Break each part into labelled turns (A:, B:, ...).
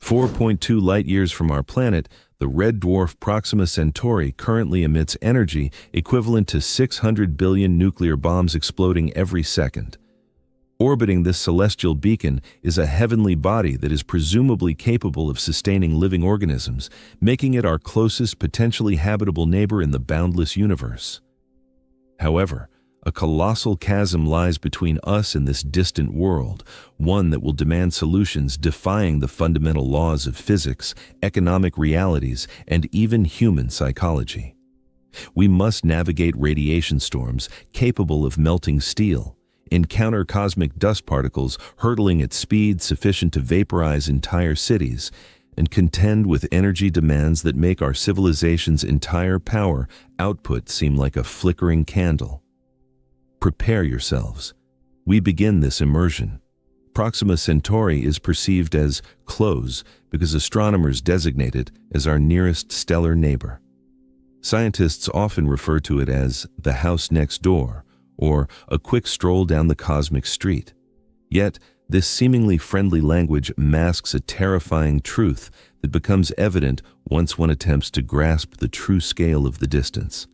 A: 4.2 light-years from our planet, the red dwarf Proxima Centauri currently emits energy equivalent to 600 billion nuclear bombs exploding every second. Orbiting this celestial beacon is a heavenly body that is presumably capable of sustaining living organisms, making it our closest potentially habitable neighbor in the boundless universe. However, a colossal chasm lies between us and this distant world, one that will demand solutions defying the fundamental laws of physics, economic realities, and even human psychology. We must navigate radiation storms capable of melting steel, encounter cosmic dust particles hurtling at speeds sufficient to vaporize entire cities, and contend with energy demands that make our civilization's entire power output seem like a flickering candle. Prepare yourselves. We begin this immersion. Proxima Centauri is perceived as close because astronomers designate it as our nearest stellar neighbor. Scientists often refer to it as the house next door, or a quick stroll down the cosmic street. Yet, this seemingly friendly language masks a terrifying truth that becomes evident once one attempts to grasp the true scale of the distance.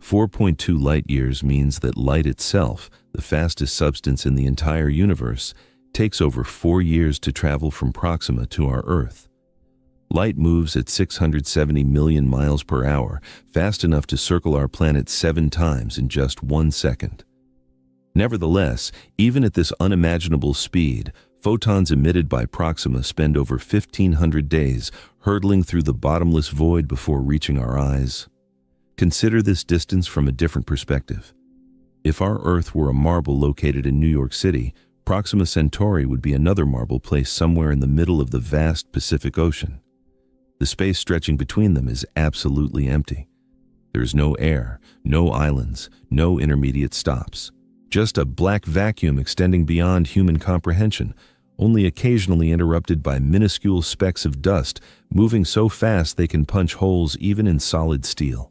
A: 4.2 light-years means that light itself, the fastest substance in the entire universe, takes over 4 years to travel from Proxima to our Earth. Light moves at 670 million miles per hour, fast enough to circle our planet 7 times in just 1 second. Nevertheless, even at this unimaginable speed, photons emitted by Proxima spend over 1,500 days hurtling through the bottomless void before reaching our eyes. Consider this distance from a different perspective. If our Earth were a marble located in New York City, Proxima Centauri would be another marble placed somewhere in the middle of the vast Pacific Ocean. The space stretching between them is absolutely empty. There is no air, no islands, no intermediate stops. Just a black vacuum extending beyond human comprehension, only occasionally interrupted by minuscule specks of dust moving so fast they can punch holes even in solid steel.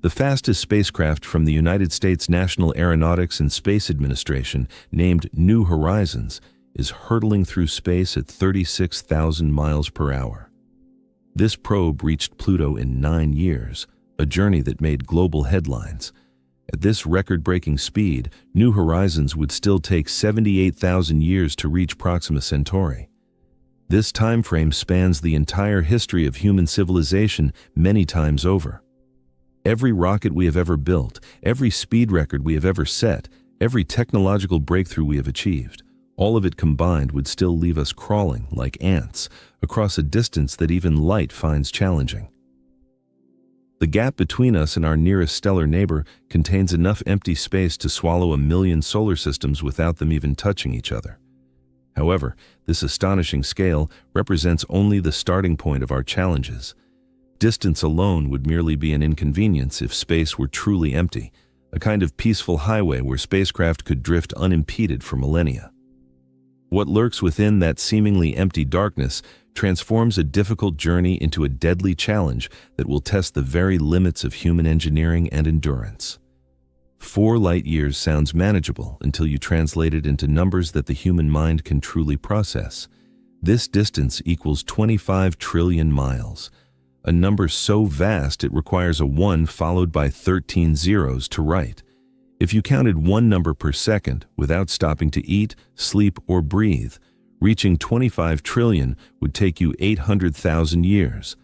A: The fastest spacecraft from the United States National Aeronautics and Space Administration, named New Horizons, is hurtling through space at 36,000 miles per hour. This probe reached Pluto in 9 years, a journey that made global headlines. At this record-breaking speed, New Horizons would still take 78,000 years to reach Proxima Centauri. This time frame spans the entire history of human civilization many times over. Every rocket we have ever built, every speed record we have ever set, every technological breakthrough we have achieved, all of it combined would still leave us crawling like ants across a distance that even light finds challenging. The gap between us and our nearest stellar neighbor contains enough empty space to swallow 1 million solar systems without them even touching each other. However, this astonishing scale represents only the starting point of our challenges. Distance alone would merely be an inconvenience if space were truly empty, a kind of peaceful highway where spacecraft could drift unimpeded for millennia. What lurks within that seemingly empty darkness transforms a difficult journey into a deadly challenge that will test the very limits of human engineering and endurance. 4 light-years sounds manageable until you translate it into numbers that the human mind can truly process. This distance equals 25 trillion miles. A number so vast it requires a 1 followed by 13 zeros to write. If you counted 1 number per second without stopping to eat, sleep, or breathe, reaching 25 trillion would take you 800,000 years.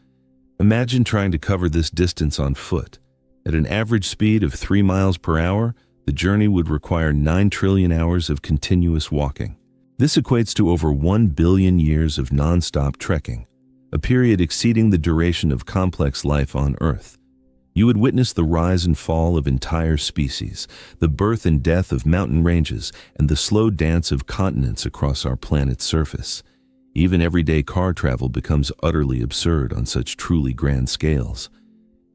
A: Imagine trying to cover this distance on foot. At an average speed of 3 miles per hour, the journey would require 9 trillion hours of continuous walking. This equates to over 1 billion years of non-stop trekking, a period exceeding the duration of complex life on Earth. You would witness the rise and fall of entire species, the birth and death of mountain ranges, and the slow dance of continents across our planet's surface. Even everyday car travel becomes utterly absurd on such truly grand scales.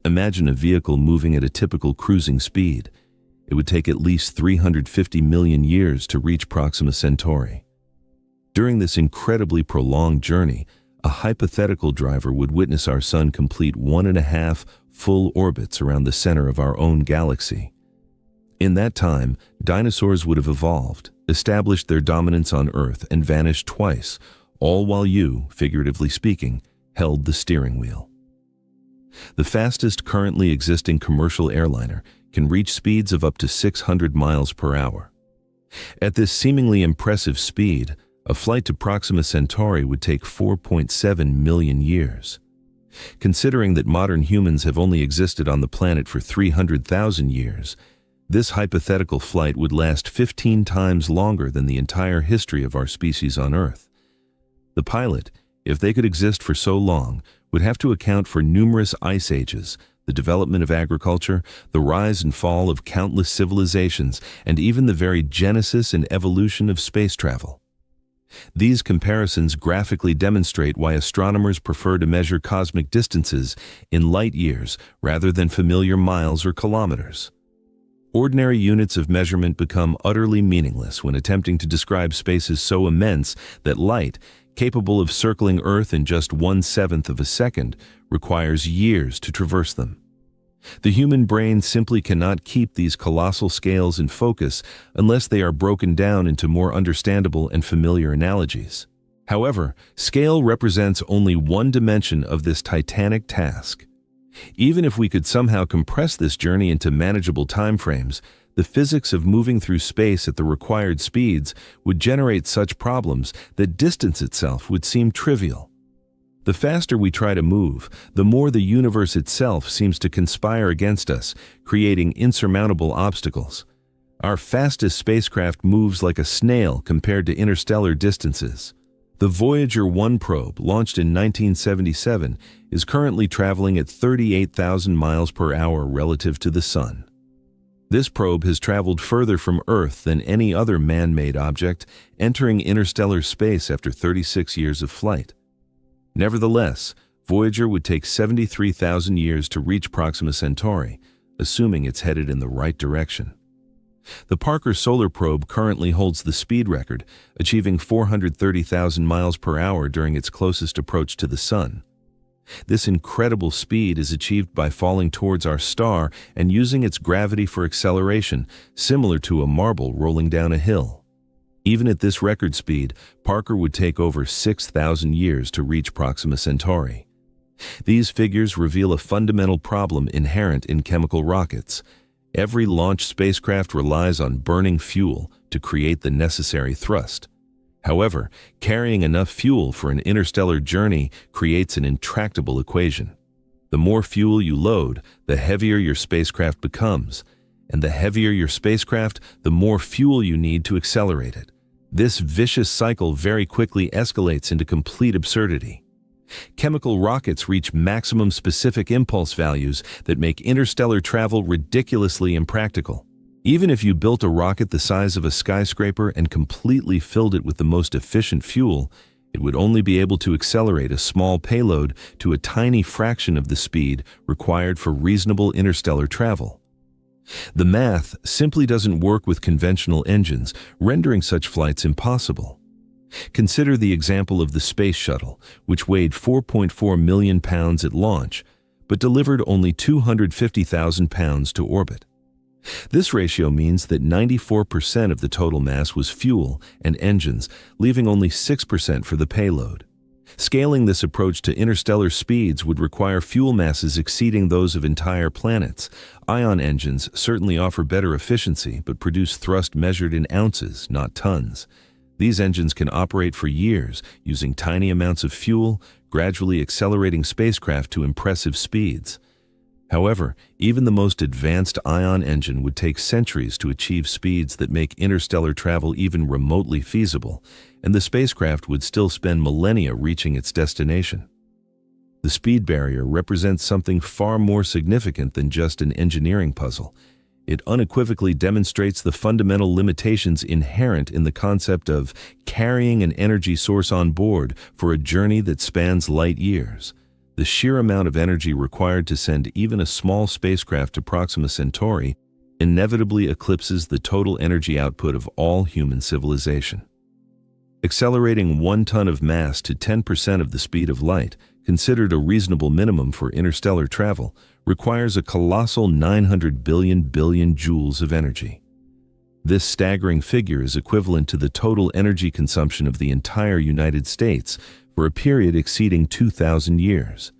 A: Imagine a vehicle moving at a typical cruising speed. It would take at least 350 million years to reach Proxima Centauri. During this incredibly prolonged journey, a hypothetical driver would witness our sun complete 1.5 full orbits around the center of our own galaxy. In that time, dinosaurs would have evolved, established their dominance on Earth, and vanished twice, all while you, figuratively speaking, held the steering wheel. The fastest currently existing commercial airliner can reach speeds of up to 600 miles per hour. At this seemingly impressive speed, a flight to Proxima Centauri would take 4.7 million years. Considering that modern humans have only existed on the planet for 300,000 years, this hypothetical flight would last 15 times longer than the entire history of our species on Earth. The pilot, if they could exist for so long, would have to account for numerous ice ages, the development of agriculture, the rise and fall of countless civilizations, and even the very genesis and evolution of space travel. These comparisons graphically demonstrate why astronomers prefer to measure cosmic distances in light years rather than familiar miles or kilometers. Ordinary units of measurement become utterly meaningless when attempting to describe spaces so immense that light, capable of circling Earth in just 1/7 of a second, requires years to traverse them. The human brain simply cannot keep these colossal scales in focus unless they are broken down into more understandable and familiar analogies. However, scale represents only one dimension of this titanic task. Even if we could somehow compress this journey into manageable timeframes, the physics of moving through space at the required speeds would generate such problems that distance itself would seem trivial. The faster we try to move, the more the universe itself seems to conspire against us, creating insurmountable obstacles. Our fastest spacecraft moves like a snail compared to interstellar distances. The Voyager 1 probe, launched in 1977, is currently traveling at 38,000 miles per hour relative to the Sun. This probe has traveled further from Earth than any other man-made object, entering interstellar space after 36 years of flight. Nevertheless, Voyager would take 73,000 years to reach Proxima Centauri, assuming it's headed in the right direction. The Parker Solar Probe currently holds the speed record, achieving 430,000 miles per hour during its closest approach to the Sun. This incredible speed is achieved by falling towards our star and using its gravity for acceleration, similar to a marble rolling down a hill. Even at this record speed, Parker would take over 6,000 years to reach Proxima Centauri. These figures reveal a fundamental problem inherent in chemical rockets. Every launch spacecraft relies on burning fuel to create the necessary thrust. However, carrying enough fuel for an interstellar journey creates an intractable equation. The more fuel you load, the heavier your spacecraft becomes, and the heavier your spacecraft, the more fuel you need to accelerate it. This vicious cycle very quickly escalates into complete absurdity. Chemical rockets reach maximum specific impulse values that make interstellar travel ridiculously impractical. Even if you built a rocket the size of a skyscraper and completely filled it with the most efficient fuel, it would only be able to accelerate a small payload to a tiny fraction of the speed required for reasonable interstellar travel. The math simply doesn't work with conventional engines, rendering such flights impossible. Consider the example of the Space Shuttle, which weighed 4.4 million pounds at launch, but delivered only 250,000 pounds to orbit. This ratio means that 94% of the total mass was fuel and engines, leaving only 6% for the payload. Scaling this approach to interstellar speeds would require fuel masses exceeding those of entire planets. Ion engines certainly offer better efficiency, but produce thrust measured in ounces, not tons. These engines can operate for years, using tiny amounts of fuel, gradually accelerating spacecraft to impressive speeds. However, even the most advanced ion engine would take centuries to achieve speeds that make interstellar travel even remotely feasible, and the spacecraft would still spend millennia reaching its destination. The speed barrier represents something far more significant than just an engineering puzzle. It unequivocally demonstrates the fundamental limitations inherent in the concept of carrying an energy source on board for a journey that spans light years. The sheer amount of energy required to send even a small spacecraft to Proxima Centauri inevitably eclipses the total energy output of all human civilization. Accelerating 1 ton of mass to 10% of the speed of light, considered a reasonable minimum for interstellar travel, requires a colossal 900 billion joules of energy. This staggering figure is equivalent to the total energy consumption of the entire United States for a period exceeding 2,000 years.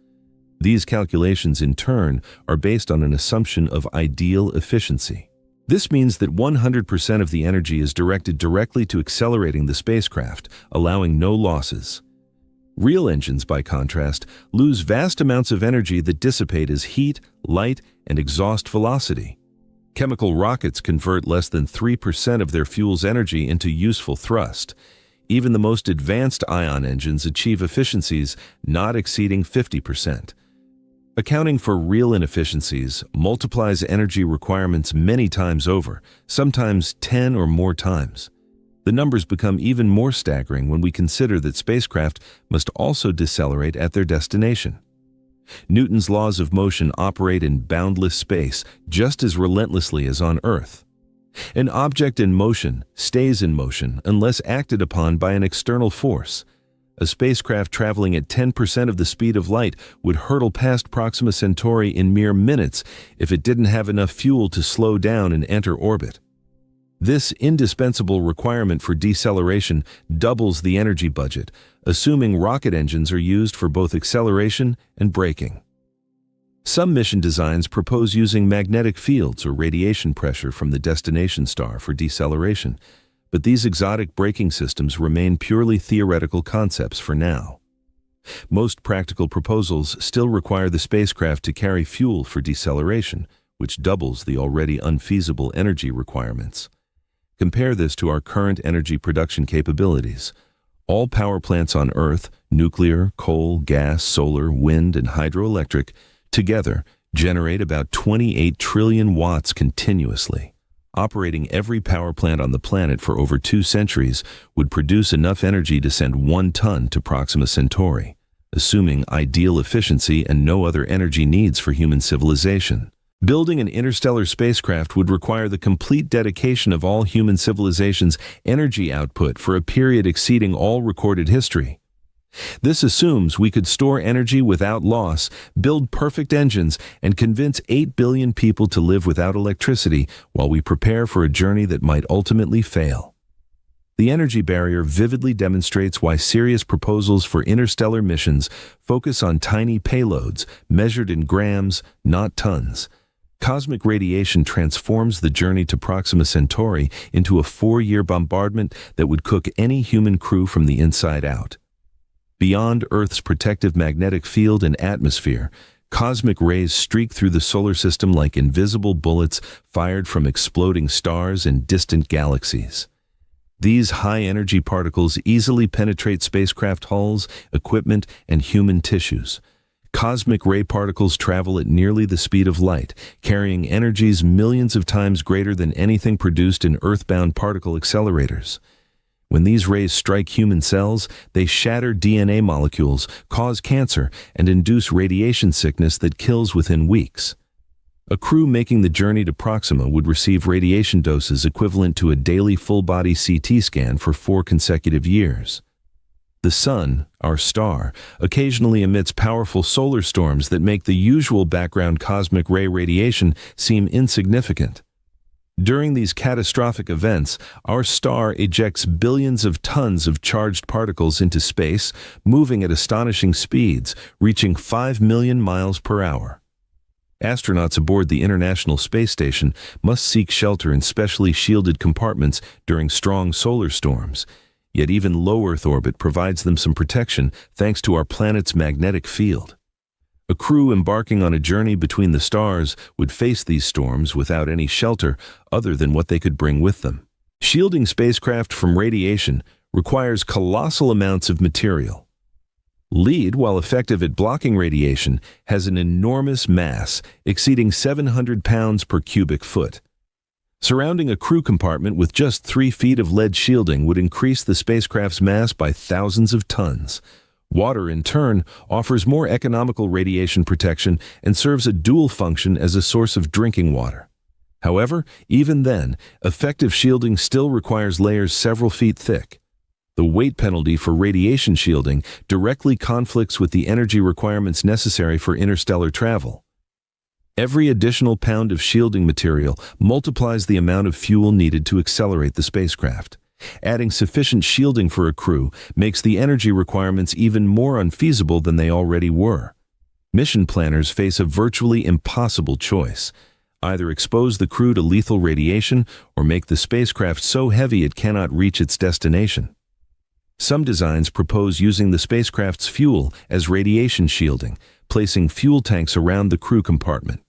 A: These calculations, in turn, are based on an assumption of ideal efficiency. This means that 100% of the energy is directed directly to accelerating the spacecraft, allowing no losses. Real engines, by contrast, lose vast amounts of energy that dissipate as heat, light, and exhaust velocity. Chemical rockets convert less than 3% of their fuel's energy into useful thrust. Even the most advanced ion engines achieve efficiencies not exceeding 50%. Accounting for real inefficiencies multiplies energy requirements many times over, sometimes 10 or more times. The numbers become even more staggering when we consider that spacecraft must also decelerate at their destination. Newton's laws of motion operate in boundless space just as relentlessly as on Earth. An object in motion stays in motion unless acted upon by an external force. A spacecraft traveling at 10% of the speed of light would hurtle past Proxima Centauri in mere minutes if it didn't have enough fuel to slow down and enter orbit. This indispensable requirement for deceleration doubles the energy budget, assuming rocket engines are used for both acceleration and braking. Some mission designs propose using magnetic fields or radiation pressure from the destination star for deceleration, but these exotic braking systems remain purely theoretical concepts for now. Most practical proposals still require the spacecraft to carry fuel for deceleration, which doubles the already unfeasible energy requirements. Compare this to our current energy production capabilities. All power plants on Earth, nuclear, coal, gas, solar, wind, and hydroelectric, together generate about 28 trillion watts continuously. Operating every power plant on the planet for over 2 centuries would produce enough energy to send 1 ton to Proxima Centauri, assuming ideal efficiency and no other energy needs for human civilization. Building an interstellar spacecraft would require the complete dedication of all human civilization's energy output for a period exceeding all recorded history. This assumes we could store energy without loss, build perfect engines, and convince 8 billion people to live without electricity while we prepare for a journey that might ultimately fail. The energy barrier vividly demonstrates why serious proposals for interstellar missions focus on tiny payloads measured in grams, not tons. Cosmic radiation transforms the journey to Proxima Centauri into a 4-year bombardment that would cook any human crew from the inside out. Beyond Earth's protective magnetic field and atmosphere, cosmic rays streak through the solar system like invisible bullets fired from exploding stars and distant galaxies. These high-energy particles easily penetrate spacecraft hulls, equipment, and human tissues. Cosmic ray particles travel at nearly the speed of light, carrying energies millions of times greater than anything produced in Earth-bound particle accelerators. When these rays strike human cells, they shatter DNA molecules, cause cancer, and induce radiation sickness that kills within weeks. A crew making the journey to Proxima would receive radiation doses equivalent to a daily full-body CT scan for 4 consecutive years. The Sun, our star, occasionally emits powerful solar storms that make the usual background cosmic ray radiation seem insignificant. During these catastrophic events, our star ejects billions of tons of charged particles into space, moving at astonishing speeds, reaching 5 million miles per hour. Astronauts aboard the International Space Station must seek shelter in specially shielded compartments during strong solar storms. Yet even low Earth orbit provides them some protection thanks to our planet's magnetic field. A crew embarking on a journey between the stars would face these storms without any shelter other than what they could bring with them. Shielding spacecraft from radiation requires colossal amounts of material. Lead, while effective at blocking radiation, has an enormous mass, exceeding 700 pounds per cubic foot. Surrounding a crew compartment with just 3 feet of lead shielding would increase the spacecraft's mass by thousands of tons. Water, in turn, offers more economical radiation protection and serves a dual function as a source of drinking water. However, even then, effective shielding still requires layers several feet thick. The weight penalty for radiation shielding directly conflicts with the energy requirements necessary for interstellar travel. Every additional pound of shielding material multiplies the amount of fuel needed to accelerate the spacecraft. Adding sufficient shielding for a crew makes the energy requirements even more unfeasible than they already were. Mission planners face a virtually impossible choice: either expose the crew to lethal radiation or make the spacecraft so heavy it cannot reach its destination. Some designs propose using the spacecraft's fuel as radiation shielding, placing fuel tanks around the crew compartment.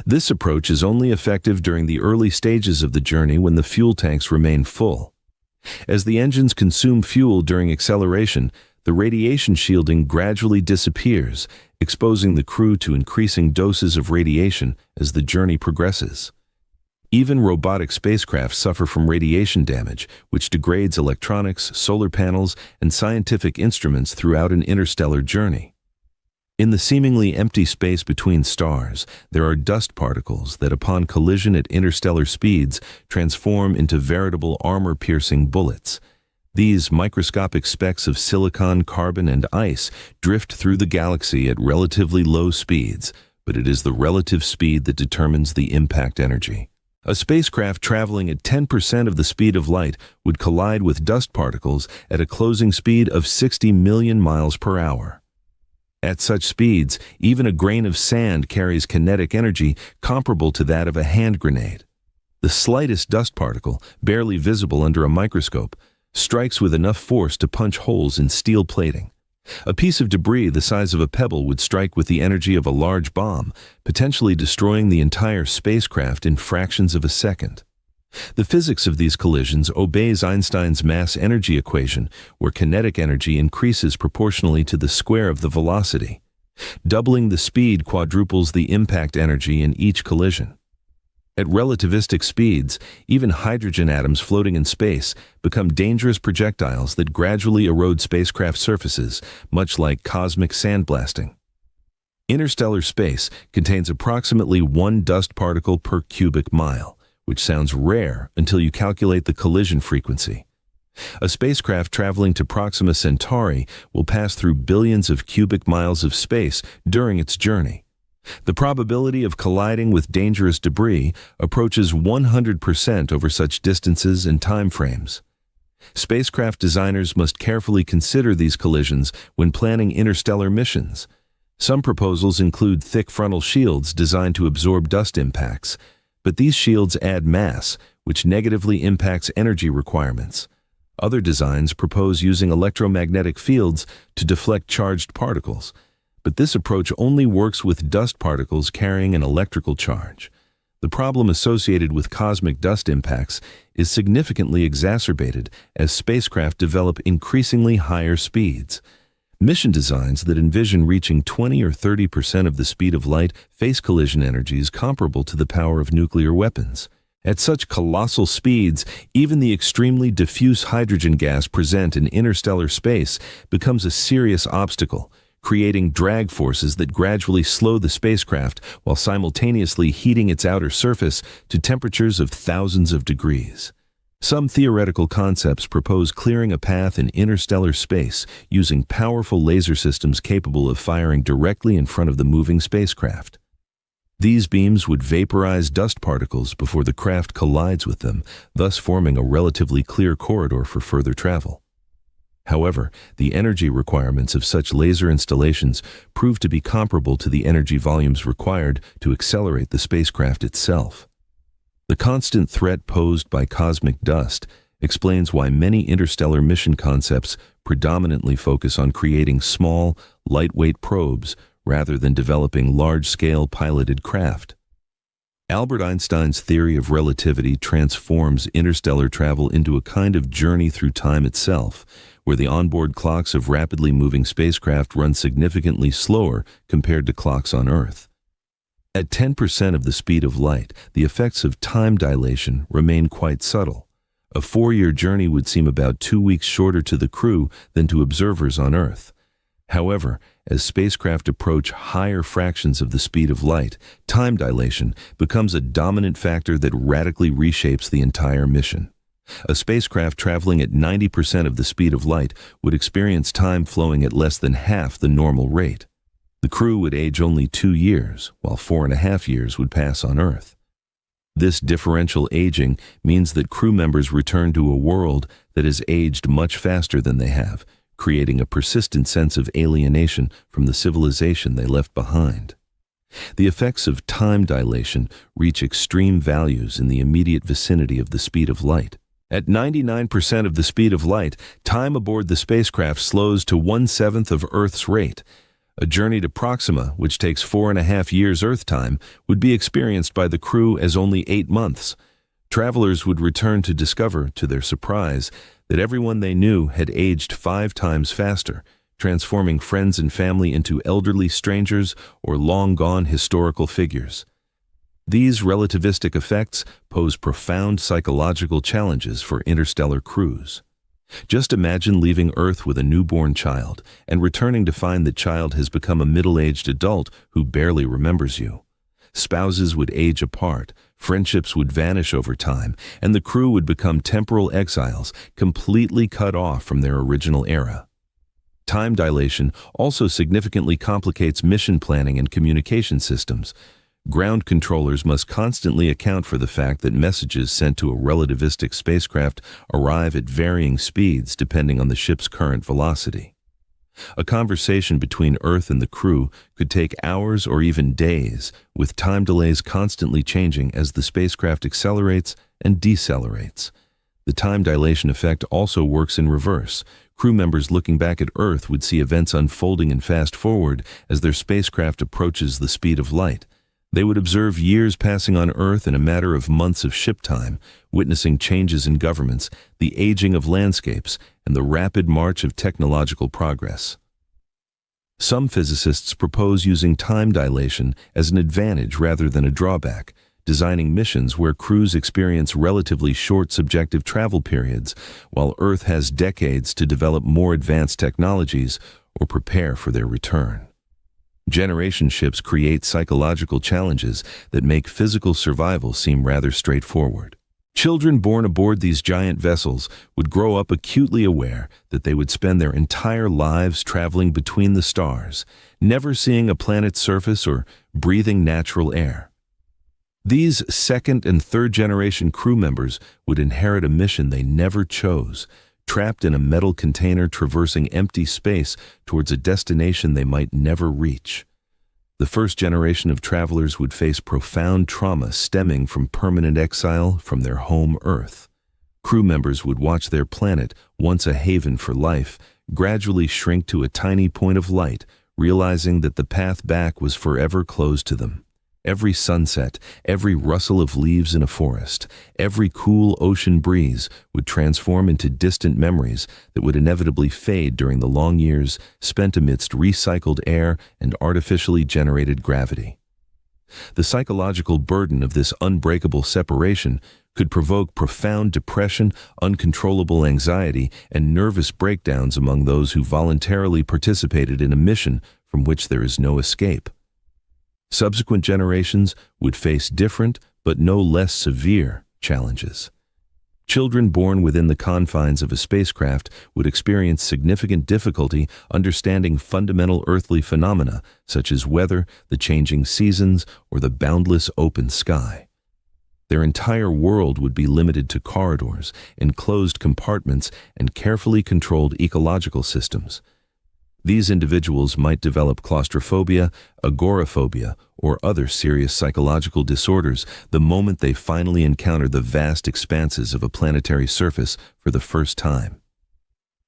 A: This approach is only effective during the early stages of the journey when the fuel tanks remain full. As the engines consume fuel during acceleration, the radiation shielding gradually disappears, exposing the crew to increasing doses of radiation as the journey progresses. Even robotic spacecraft suffer from radiation damage, which degrades electronics, solar panels, and scientific instruments throughout an interstellar journey. In the seemingly empty space between stars, there are dust particles that, upon collision at interstellar speeds, transform into veritable armor-piercing bullets. These microscopic specks of silicon, carbon, and ice drift through the galaxy at relatively low speeds, but it is the relative speed that determines the impact energy. A spacecraft traveling at 10% of the speed of light would collide with dust particles at a closing speed of 60 million miles per hour. At such speeds, even a grain of sand carries kinetic energy comparable to that of a hand grenade. The slightest dust particle, barely visible under a microscope, strikes with enough force to punch holes in steel plating. A piece of debris the size of a pebble would strike with the energy of a large bomb, potentially destroying the entire spacecraft in fractions of a second. The physics of these collisions obeys Einstein's mass-energy equation, where kinetic energy increases proportionally to the square of the velocity. Doubling the speed quadruples the impact energy in each collision. At relativistic speeds, even hydrogen atoms floating in space become dangerous projectiles that gradually erode spacecraft surfaces, much like cosmic sandblasting. Interstellar space contains approximately 1 dust particle per cubic mile, which sounds rare until you calculate the collision frequency. A spacecraft traveling to Proxima Centauri will pass through billions of cubic miles of space during its journey. The probability of colliding with dangerous debris approaches 100% over such distances and time frames. Spacecraft designers must carefully consider these collisions when planning interstellar missions. Some proposals include thick frontal shields designed to absorb dust impacts, but these shields add mass, which negatively impacts energy requirements. Other designs propose using electromagnetic fields to deflect charged particles, but this approach only works with dust particles carrying an electrical charge. The problem associated with cosmic dust impacts is significantly exacerbated as spacecraft develop increasingly higher speeds. Mission designs that envision reaching 20 or 30% of the speed of light face collision energies comparable to the power of nuclear weapons. At such colossal speeds, even the extremely diffuse hydrogen gas present in interstellar space becomes a serious obstacle, creating drag forces that gradually slow the spacecraft while simultaneously heating its outer surface to temperatures of thousands of degrees. Some theoretical concepts propose clearing a path in interstellar space using powerful laser systems capable of firing directly in front of the moving spacecraft. These beams would vaporize dust particles before the craft collides with them, thus forming a relatively clear corridor for further travel. However, the energy requirements of such laser installations prove to be comparable to the energy volumes required to accelerate the spacecraft itself. The constant threat posed by cosmic dust explains why many interstellar mission concepts predominantly focus on creating small, lightweight probes rather than developing large-scale piloted craft. Albert Einstein's theory of relativity transforms interstellar travel into a kind of journey through time itself, where the onboard clocks of rapidly moving spacecraft run significantly slower compared to clocks on Earth. At 10% of the speed of light, the effects of time dilation remain quite subtle. A 4-year journey would seem about 2 weeks shorter to the crew than to observers on Earth. However, as spacecraft approach higher fractions of the speed of light, time dilation becomes a dominant factor that radically reshapes the entire mission. A spacecraft traveling at 90% of the speed of light would experience time flowing at less than half the normal rate. The crew would age only 2 years, while 4.5 years would pass on Earth. This differential aging means that crew members return to a world that has aged much faster than they have, creating a persistent sense of alienation from the civilization they left behind. The effects of time dilation reach extreme values in the immediate vicinity of the speed of light. At 99% of the speed of light, time aboard the spacecraft slows to 1/7 of Earth's rate. A journey to Proxima, which takes 4.5 years Earth time, would be experienced by the crew as only 8 months. Travelers would return to discover, to their surprise, that everyone they knew had aged 5 times faster, transforming friends and family into elderly strangers or long-gone historical figures. These relativistic effects pose profound psychological challenges for interstellar crews. Just imagine leaving Earth with a newborn child and returning to find the child has become a middle-aged adult who barely remembers you. Spouses would age apart, friendships would vanish over time, and the crew would become temporal exiles, completely cut off from their original era. Time dilation also significantly complicates mission planning and communication systems. Ground controllers must constantly account for the fact that messages sent to a relativistic spacecraft arrive at varying speeds depending on the ship's current velocity. A conversation between Earth and the crew could take hours or even days, with time delays constantly changing as the spacecraft accelerates and decelerates. The time dilation effect also works in reverse. Crew members looking back at Earth would see events unfolding in fast forward as their spacecraft approaches the speed of light. They would observe years passing on Earth in a matter of months of ship time, witnessing changes in governments, the aging of landscapes, and the rapid march of technological progress. Some physicists propose using time dilation as an advantage rather than a drawback, designing missions where crews experience relatively short subjective travel periods, while Earth has decades to develop more advanced technologies or prepare for their return. Generation ships create psychological challenges that make physical survival seem rather straightforward. Children born aboard these giant vessels would grow up acutely aware that they would spend their entire lives traveling between the stars, never seeing a planet's surface or breathing natural air. These second and third generation crew members would inherit a mission they never chose, trapped in a metal container traversing empty space towards a destination they might never reach. The first generation of travelers would face profound trauma stemming from permanent exile from their home Earth. Crew members would watch their planet, once a haven for life, gradually shrink to a tiny point of light, realizing that the path back was forever closed to them. Every sunset, every rustle of leaves in a forest, every cool ocean breeze would transform into distant memories that would inevitably fade during the long years spent amidst recycled air and artificially generated gravity. The psychological burden of this unbreakable separation could provoke profound depression, uncontrollable anxiety, and nervous breakdowns among those who voluntarily participated in a mission from which there is no escape. Subsequent generations would face different, but no less severe, challenges. Children born within the confines of a spacecraft would experience significant difficulty understanding fundamental earthly phenomena such as weather, the changing seasons, or the boundless open sky. Their entire world would be limited to corridors, enclosed compartments, and carefully controlled ecological systems. These individuals might develop claustrophobia, agoraphobia, or other serious psychological disorders the moment they finally encounter the vast expanses of a planetary surface for the first time.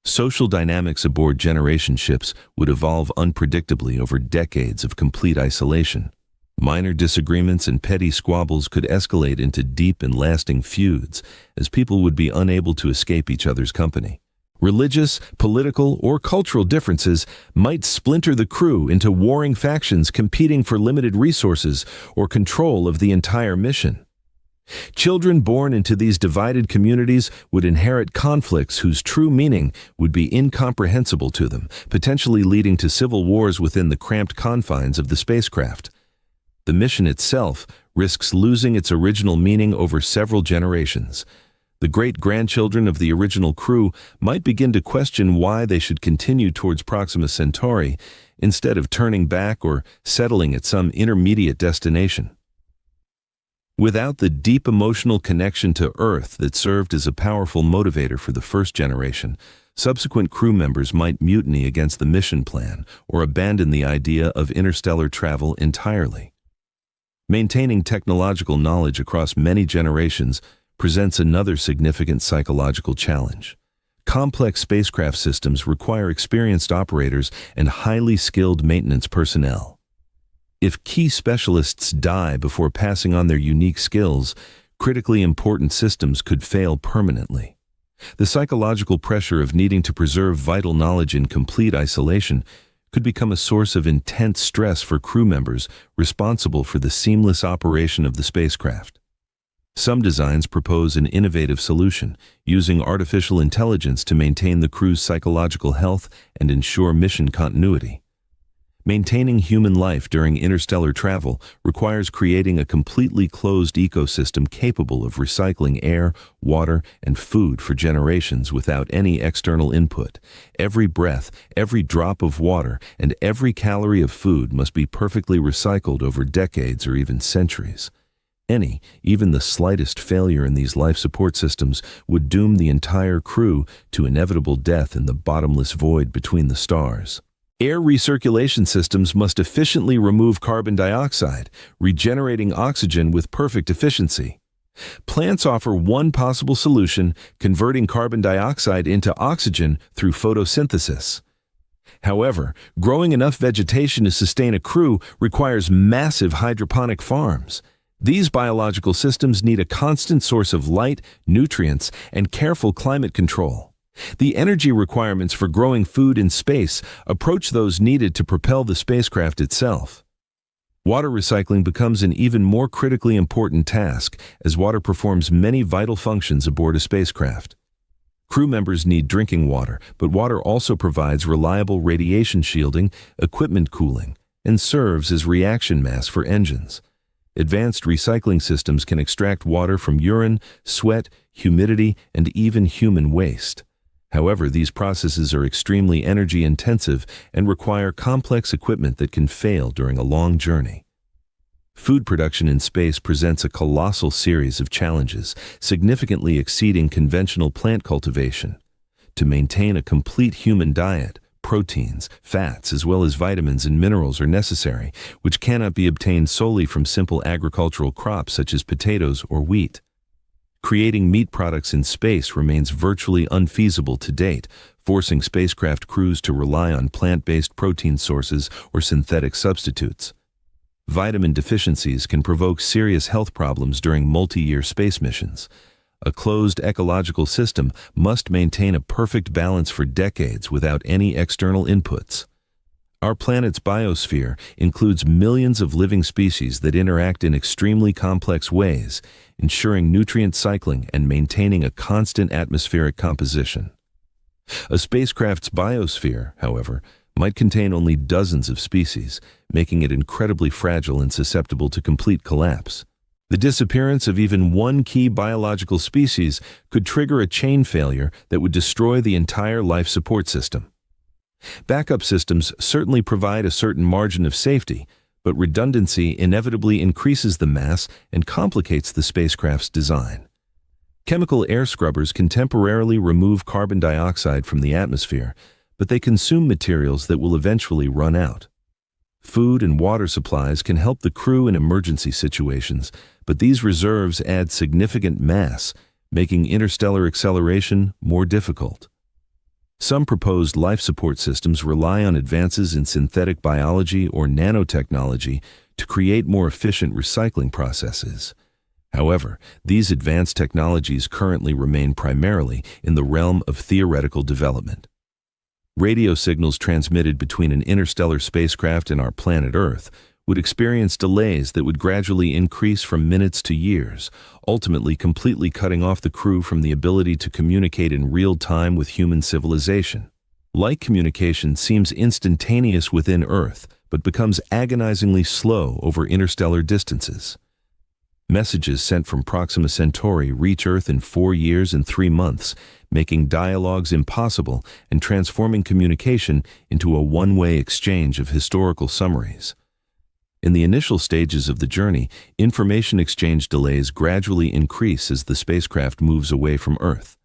A: Social dynamics aboard generation ships would evolve unpredictably over decades of complete isolation. Minor disagreements and petty squabbles could escalate into deep and lasting feuds, as people would be unable to escape each other's company. Religious, political, or cultural differences might splinter the crew into warring factions competing for limited resources or control of the entire mission. Children born into these divided communities would inherit conflicts whose true meaning would be incomprehensible to them, potentially leading to civil wars within the cramped confines of the spacecraft. The mission itself risks losing its original meaning over several generations. The great-grandchildren of the original crew might begin to question why they should continue towards Proxima Centauri instead of turning back or settling at some intermediate destination. Without the deep emotional connection to Earth that served as a powerful motivator for the first generation, subsequent crew members might mutiny against the mission plan or abandon the idea of interstellar travel entirely. Maintaining technological knowledge across many generations presents another significant psychological challenge. Complex spacecraft systems require experienced operators and highly skilled maintenance personnel. If key specialists die before passing on their unique skills, critically important systems could fail permanently. The psychological pressure of needing to preserve vital knowledge in complete isolation could become a source of intense stress for crew members responsible for the seamless operation of the spacecraft. Some designs propose an innovative solution, using artificial intelligence to maintain the crew's psychological health and ensure mission continuity. Maintaining human life during interstellar travel requires creating a completely closed ecosystem capable of recycling air, water, and food for generations without any external input. Every breath, every drop of water, and every calorie of food must be perfectly recycled over decades or even centuries. Even the slightest failure in these life support systems would doom the entire crew to inevitable death in the bottomless void between the stars. Air recirculation systems must efficiently remove carbon dioxide, regenerating oxygen with perfect efficiency. Plants offer one possible solution, converting carbon dioxide into oxygen through photosynthesis. However, growing enough vegetation to sustain a crew requires massive hydroponic farms. These biological systems need a constant source of light, nutrients, and careful climate control. The energy requirements for growing food in space approach those needed to propel the spacecraft itself. Water recycling becomes an even more critically important task, as water performs many vital functions aboard a spacecraft. Crew members need drinking water, but water also provides reliable radiation shielding, equipment cooling, and serves as reaction mass for engines. Advanced recycling systems can extract water from urine, sweat, humidity, and even human waste. However, these processes are extremely energy-intensive and require complex equipment that can fail during a long journey. Food production in space presents a colossal series of challenges, significantly exceeding conventional plant cultivation. To maintain a complete human diet, proteins, fats, as well as vitamins and minerals are necessary, which cannot be obtained solely from simple agricultural crops such as potatoes or wheat. Creating meat products in space remains virtually unfeasible to date, forcing spacecraft crews to rely on plant-based protein sources or synthetic substitutes. Vitamin deficiencies can provoke serious health problems during multi-year space missions. A closed ecological system must maintain a perfect balance for decades without any external inputs. Our planet's biosphere includes millions of living species that interact in extremely complex ways, ensuring nutrient cycling and maintaining a constant atmospheric composition. A spacecraft's biosphere, however, might contain only dozens of species, making it incredibly fragile and susceptible to complete collapse. The disappearance of even one key biological species could trigger a chain failure that would destroy the entire life support system. Backup systems certainly provide a certain margin of safety, but redundancy inevitably increases the mass and complicates the spacecraft's design. Chemical air scrubbers can temporarily remove carbon dioxide from the atmosphere, but they consume materials that will eventually run out. Food and water supplies can help the crew in emergency situations, but these reserves add significant mass, making interstellar acceleration more difficult. Some proposed life support systems rely on advances in synthetic biology or nanotechnology to create more efficient recycling processes. However, these advanced technologies currently remain primarily in the realm of theoretical development. Radio signals transmitted between an interstellar spacecraft and our planet Earth would experience delays that would gradually increase from minutes to years, ultimately completely cutting off the crew from the ability to communicate in real time with human civilization. Light communication seems instantaneous within Earth, but becomes agonizingly slow over interstellar distances. Messages sent from Proxima Centauri reach Earth in 4 years and 3 months, making dialogues impossible and transforming communication into a one-way exchange of historical summaries. In the initial stages of the journey, information exchange delays gradually increase as the spacecraft moves away from Earth.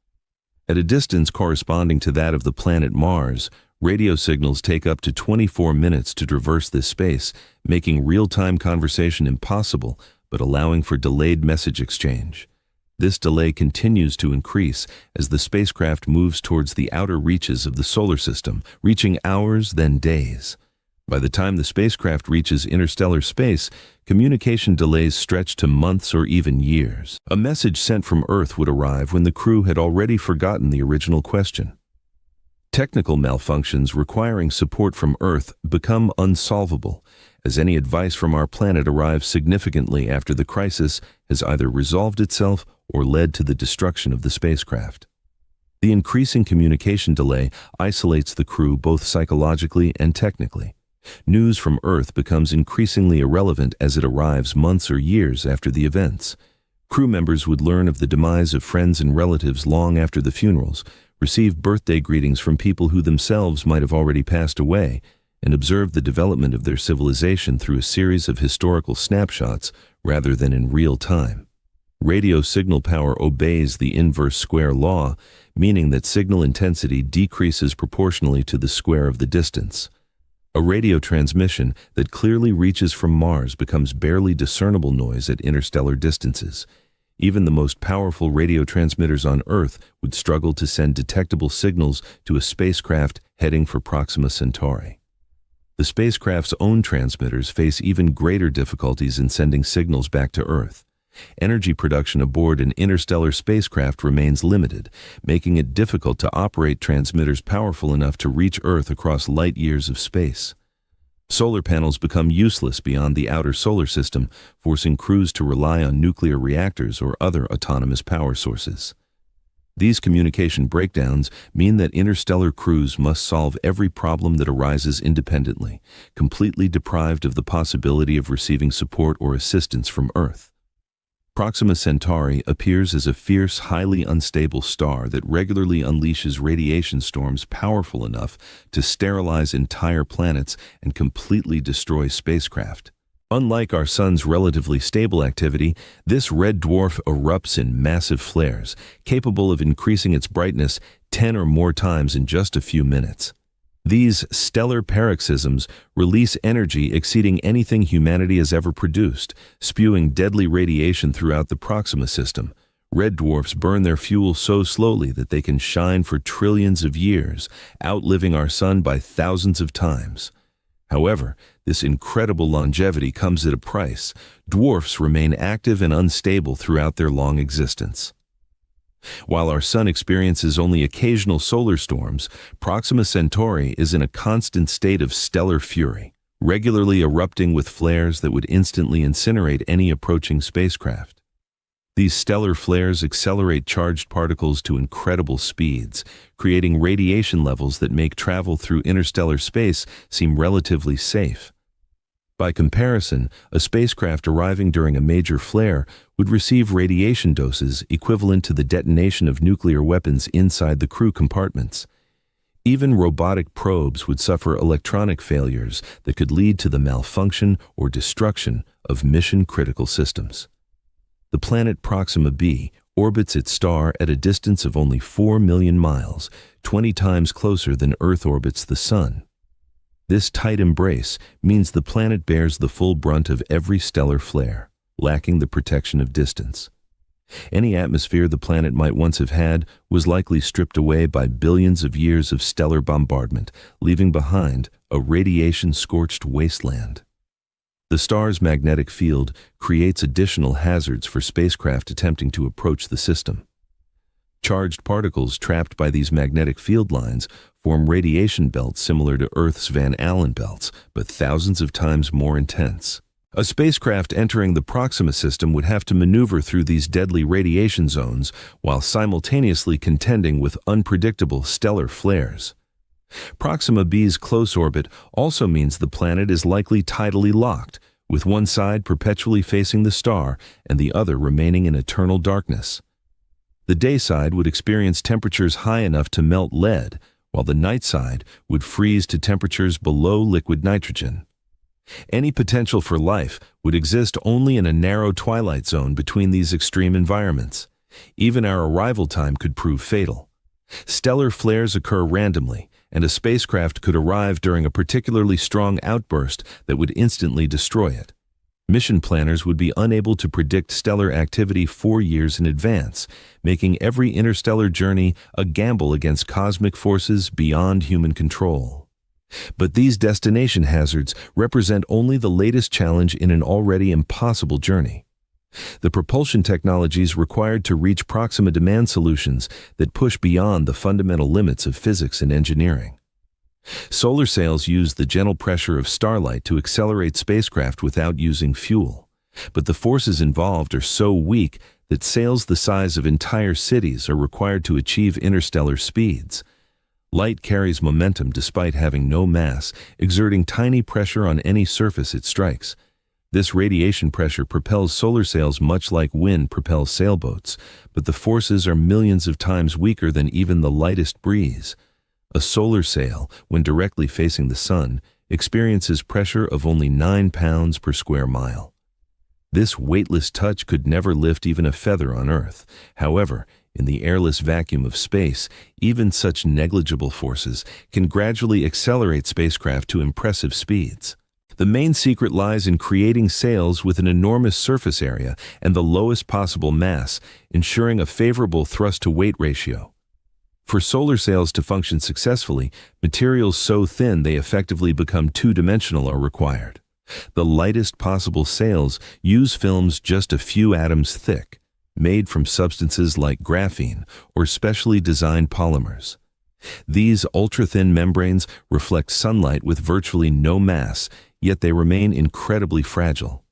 A: At a distance corresponding to that of the planet Mars, radio signals take up to 24 minutes to traverse this space, making real-time conversation impossible, but allowing for delayed message exchange. This delay continues to increase as the spacecraft moves towards the outer reaches of the solar system, reaching hours, then days. By the time the spacecraft reaches interstellar space, communication delays stretch to months or even years. A message sent from Earth would arrive when the crew had already forgotten the original question. Technical malfunctions requiring support from Earth become unsolvable, as any advice from our planet arrives significantly after the crisis has either resolved itself or led to the destruction of the spacecraft. The increasing communication delay isolates the crew both psychologically and technically. News from Earth becomes increasingly irrelevant as it arrives months or years after the events. Crew members would learn of the demise of friends and relatives long after the funerals, receive birthday greetings from people who themselves might have already passed away, and observe the development of their civilization through a series of historical snapshots rather than in real time. Radio signal power obeys the inverse square law, meaning that signal intensity decreases proportionally to the square of the distance. A radio transmission that clearly reaches from Mars becomes barely discernible noise at interstellar distances. Even the most powerful radio transmitters on Earth would struggle to send detectable signals to a spacecraft heading for Proxima Centauri. The spacecraft's own transmitters face even greater difficulties in sending signals back to Earth. Energy production aboard an interstellar spacecraft remains limited, making it difficult to operate transmitters powerful enough to reach Earth across light years of space. Solar panels become useless beyond the outer solar system, forcing crews to rely on nuclear reactors or other autonomous power sources. These communication breakdowns mean that interstellar crews must solve every problem that arises independently, completely deprived of the possibility of receiving support or assistance from Earth. Proxima Centauri appears as a fierce, highly unstable star that regularly unleashes radiation storms powerful enough to sterilize entire planets and completely destroy spacecraft. Unlike our Sun's relatively stable activity, this red dwarf erupts in massive flares, capable of increasing its brightness 10 or more times in just a few minutes. These stellar paroxysms release energy exceeding anything humanity has ever produced, spewing deadly radiation throughout the Proxima system. Red dwarfs burn their fuel so slowly that they can shine for trillions of years, outliving our Sun by thousands of times. However, this incredible longevity comes at a price. Dwarfs remain active and unstable throughout their long existence. While our Sun experiences only occasional solar storms, Proxima Centauri is in a constant state of stellar fury, regularly erupting with flares that would instantly incinerate any approaching spacecraft. These stellar flares accelerate charged particles to incredible speeds, creating radiation levels that make travel through interstellar space seem relatively safe. By comparison, a spacecraft arriving during a major flare would receive radiation doses equivalent to the detonation of nuclear weapons inside the crew compartments. Even robotic probes would suffer electronic failures that could lead to the malfunction or destruction of mission-critical systems. The planet Proxima b orbits its star at a distance of only 4 million miles, 20 times closer than Earth orbits the Sun. This tight embrace means the planet bears the full brunt of every stellar flare, lacking the protection of distance. Any atmosphere the planet might once have had was likely stripped away by billions of years of stellar bombardment, leaving behind a radiation-scorched wasteland. The star's magnetic field creates additional hazards for spacecraft attempting to approach the system. Charged particles trapped by these magnetic field lines form radiation belts similar to Earth's Van Allen belts, but thousands of times more intense. A spacecraft entering the Proxima system would have to maneuver through these deadly radiation zones while simultaneously contending with unpredictable stellar flares. Proxima b's close orbit also means the planet is likely tidally locked, with one side perpetually facing the star and the other remaining in eternal darkness. The day side would experience temperatures high enough to melt lead, while the night side would freeze to temperatures below liquid nitrogen. Any potential for life would exist only in a narrow twilight zone between these extreme environments. Even our arrival time could prove fatal. Stellar flares occur randomly, and a spacecraft could arrive during a particularly strong outburst that would instantly destroy it. Mission planners would be unable to predict stellar activity 4 years in advance, making every interstellar journey a gamble against cosmic forces beyond human control. But these destination hazards represent only the latest challenge in an already impossible journey. The propulsion technologies required to reach Proxima demand solutions that push beyond the fundamental limits of physics and engineering. Solar sails use the gentle pressure of starlight to accelerate spacecraft without using fuel. But the forces involved are so weak that sails the size of entire cities are required to achieve interstellar speeds. Light carries momentum despite having no mass, exerting tiny pressure on any surface it strikes. This radiation pressure propels solar sails much like wind propels sailboats, but the forces are millions of times weaker than even the lightest breeze. A solar sail, when directly facing the sun, experiences pressure of only 9 pounds per square mile. This weightless touch could never lift even a feather on Earth. However, in the airless vacuum of space, even such negligible forces can gradually accelerate spacecraft to impressive speeds. The main secret lies in creating sails with an enormous surface area and the lowest possible mass, ensuring a favorable thrust-to-weight ratio. For solar sails to function successfully, materials so thin they effectively become two-dimensional are required. The lightest possible sails use films just a few atoms thick, made from substances like graphene or specially designed polymers. These ultra-thin membranes reflect sunlight with virtually no mass, yet they remain incredibly fragile.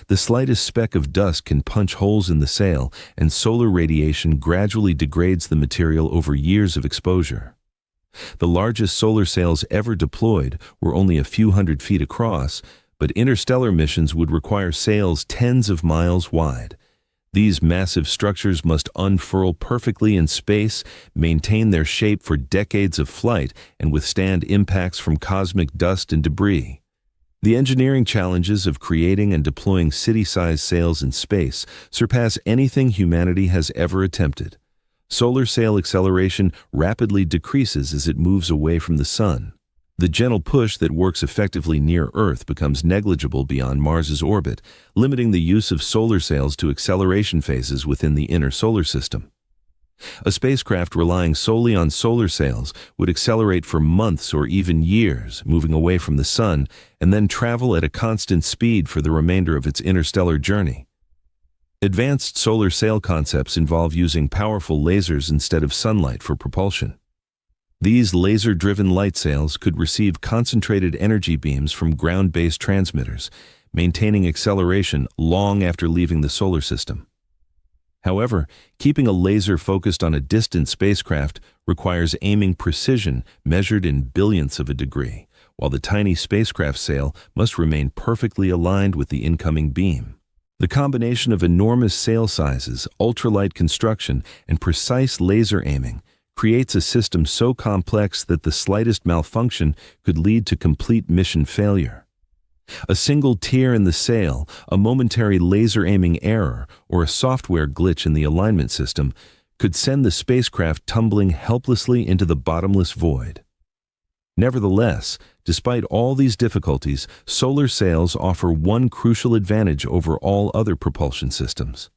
A: The slightest speck of dust can punch holes in the sail, and solar radiation gradually degrades the material over years of exposure. The largest solar sails ever deployed were only a few hundred feet across, but interstellar missions would require sails tens of miles wide. These massive structures must unfurl perfectly in space, maintain their shape for decades of flight, and withstand impacts from cosmic dust and debris. The engineering challenges of creating and deploying city-sized sails in space surpass anything humanity has ever attempted. Solar sail acceleration rapidly decreases as it moves away from the sun. The gentle push that works effectively near Earth becomes negligible beyond Mars's orbit, limiting the use of solar sails to acceleration phases within the inner solar system. A spacecraft relying solely on solar sails would accelerate for months or even years, moving away from the sun, and then travel at a constant speed for the remainder of its interstellar journey. Advanced solar sail concepts involve using powerful lasers instead of sunlight for propulsion. These laser-driven light sails could receive concentrated energy beams from ground-based transmitters, maintaining acceleration long after leaving the solar system. However, keeping a laser focused on a distant spacecraft requires aiming precision measured in billionths of a degree, while the tiny spacecraft sail must remain perfectly aligned with the incoming beam. The combination of enormous sail sizes, ultralight construction, and precise laser aiming creates a system so complex that the slightest malfunction could lead to complete mission failure. A single tear in the sail, a momentary laser aiming error, or a software glitch in the alignment system could send the spacecraft tumbling helplessly into the bottomless void. Nevertheless, despite all these difficulties, solar sails offer one crucial advantage over all other propulsion systems.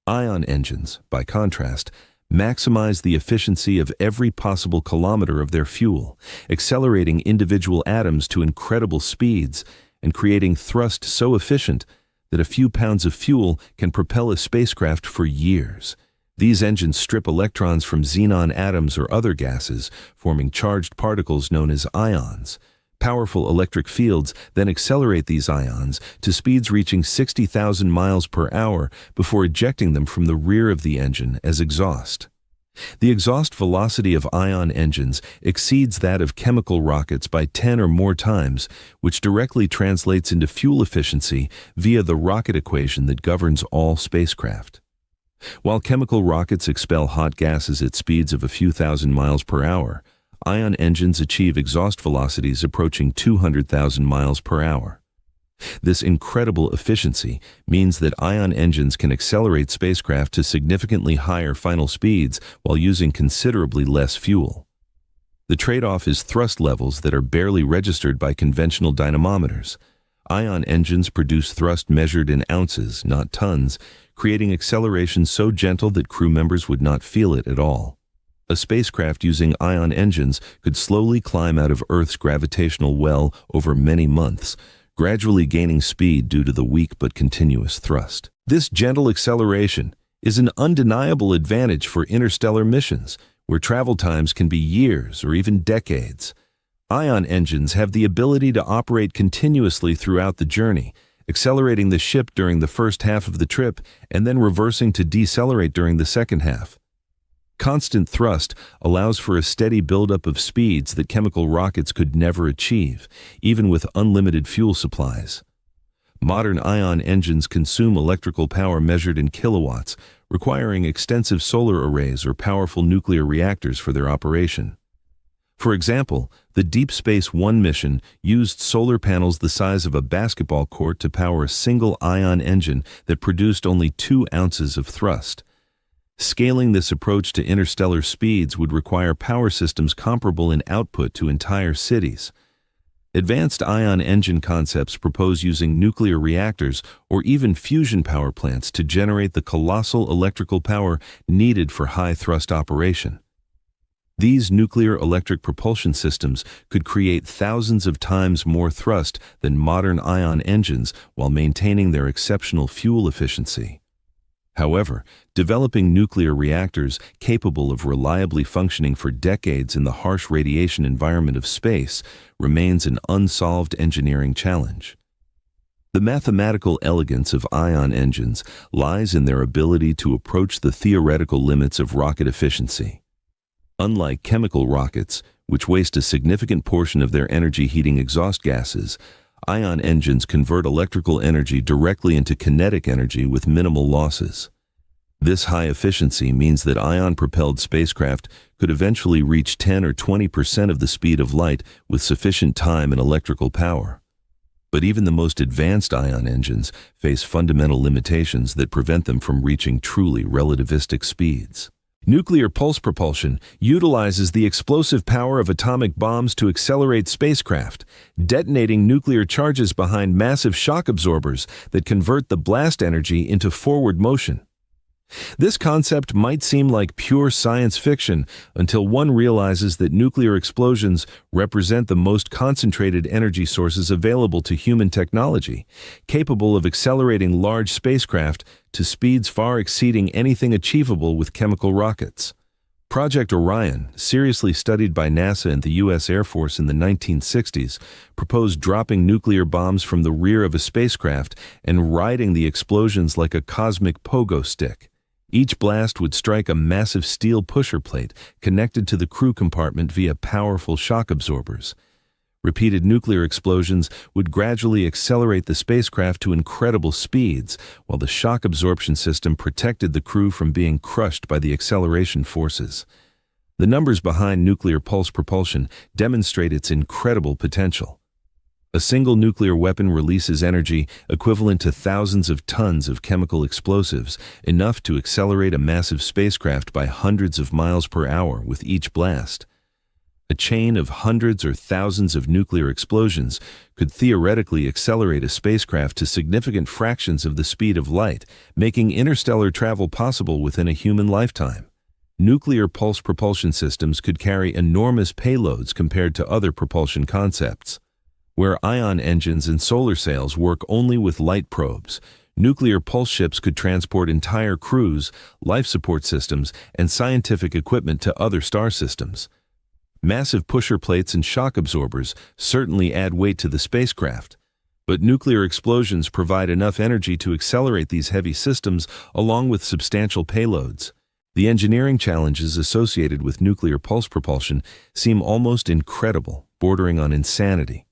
A: Ion engines, by contrast, maximize the efficiency of every possible kilometer of their fuel, accelerating individual atoms to incredible speeds and creating thrust so efficient that a few pounds of fuel can propel a spacecraft for years. These engines strip electrons from xenon atoms or other gases, forming charged particles known as ions. Powerful electric fields then accelerate these ions to speeds reaching 60,000 miles per hour before ejecting them from the rear of the engine as exhaust. The exhaust velocity of ion engines exceeds that of chemical rockets by 10 or more times, which directly translates into fuel efficiency via the rocket equation that governs all spacecraft. While chemical rockets expel hot gases at speeds of a few thousand miles per hour, ion engines achieve exhaust velocities approaching 200,000 miles per hour. This incredible efficiency means that ion engines can accelerate spacecraft to significantly higher final speeds while using considerably less fuel. The trade-off is thrust levels that are barely registered by conventional dynamometers. Ion engines produce thrust measured in ounces, not tons, creating acceleration so gentle that crew members would not feel it at all. A spacecraft using ion engines could slowly climb out of Earth's gravitational well over many months, gradually gaining speed due to the weak but continuous thrust. This gentle acceleration is an undeniable advantage for interstellar missions, where travel times can be years or even decades. Ion engines have the ability to operate continuously throughout the journey, accelerating the ship during the first half of the trip and then reversing to decelerate during the second half. Constant thrust allows for a steady buildup of speeds that chemical rockets could never achieve, even with unlimited fuel supplies. Modern ion engines consume electrical power measured in kilowatts, requiring extensive solar arrays or powerful nuclear reactors for their operation. For example, the Deep Space One mission used solar panels the size of a basketball court to power a single ion engine that produced only 2 ounces of thrust. Scaling this approach to interstellar speeds would require power systems comparable in output to entire cities. Advanced ion engine concepts propose using nuclear reactors or even fusion power plants to generate the colossal electrical power needed for high-thrust operation. These nuclear electric propulsion systems could create thousands of times more thrust than modern ion engines while maintaining their exceptional fuel efficiency. However, developing nuclear reactors capable of reliably functioning for decades in the harsh radiation environment of space remains an unsolved engineering challenge. The mathematical elegance of ion engines lies in their ability to approach the theoretical limits of rocket efficiency. Unlike chemical rockets, which waste a significant portion of their energy heating exhaust gases, ion engines convert electrical energy directly into kinetic energy with minimal losses. This high efficiency means that ion-propelled spacecraft could eventually reach 10 or 20% of the speed of light with sufficient time and electrical power. But even the most advanced ion engines face fundamental limitations that prevent them from reaching truly relativistic speeds. Nuclear pulse propulsion utilizes the explosive power of atomic bombs to accelerate spacecraft, detonating nuclear charges behind massive shock absorbers that convert the blast energy into forward motion. This concept might seem like pure science fiction until one realizes that nuclear explosions represent the most concentrated energy sources available to human technology, capable of accelerating large spacecraft to speeds far exceeding anything achievable with chemical rockets. Project Orion, seriously studied by NASA and the U.S. Air Force in the 1960s, proposed dropping nuclear bombs from the rear of a spacecraft and riding the explosions like a cosmic pogo stick. Each blast would strike a massive steel pusher plate connected to the crew compartment via powerful shock absorbers. Repeated nuclear explosions would gradually accelerate the spacecraft to incredible speeds, while the shock absorption system protected the crew from being crushed by the acceleration forces. The numbers behind nuclear pulse propulsion demonstrate its incredible potential. A single nuclear weapon releases energy equivalent to thousands of tons of chemical explosives, enough to accelerate a massive spacecraft by hundreds of miles per hour with each blast. A chain of hundreds or thousands of nuclear explosions could theoretically accelerate a spacecraft to significant fractions of the speed of light, making interstellar travel possible within a human lifetime. Nuclear pulse propulsion systems could carry enormous payloads compared to other propulsion concepts. Where ion engines and solar sails work only with light probes, nuclear pulse ships could transport entire crews, life support systems, and scientific equipment to other star systems. Massive pusher plates and shock absorbers certainly add weight to the spacecraft, but nuclear explosions provide enough energy to accelerate these heavy systems along with substantial payloads. The engineering challenges associated with nuclear pulse propulsion seem almost incredible, bordering on insanity.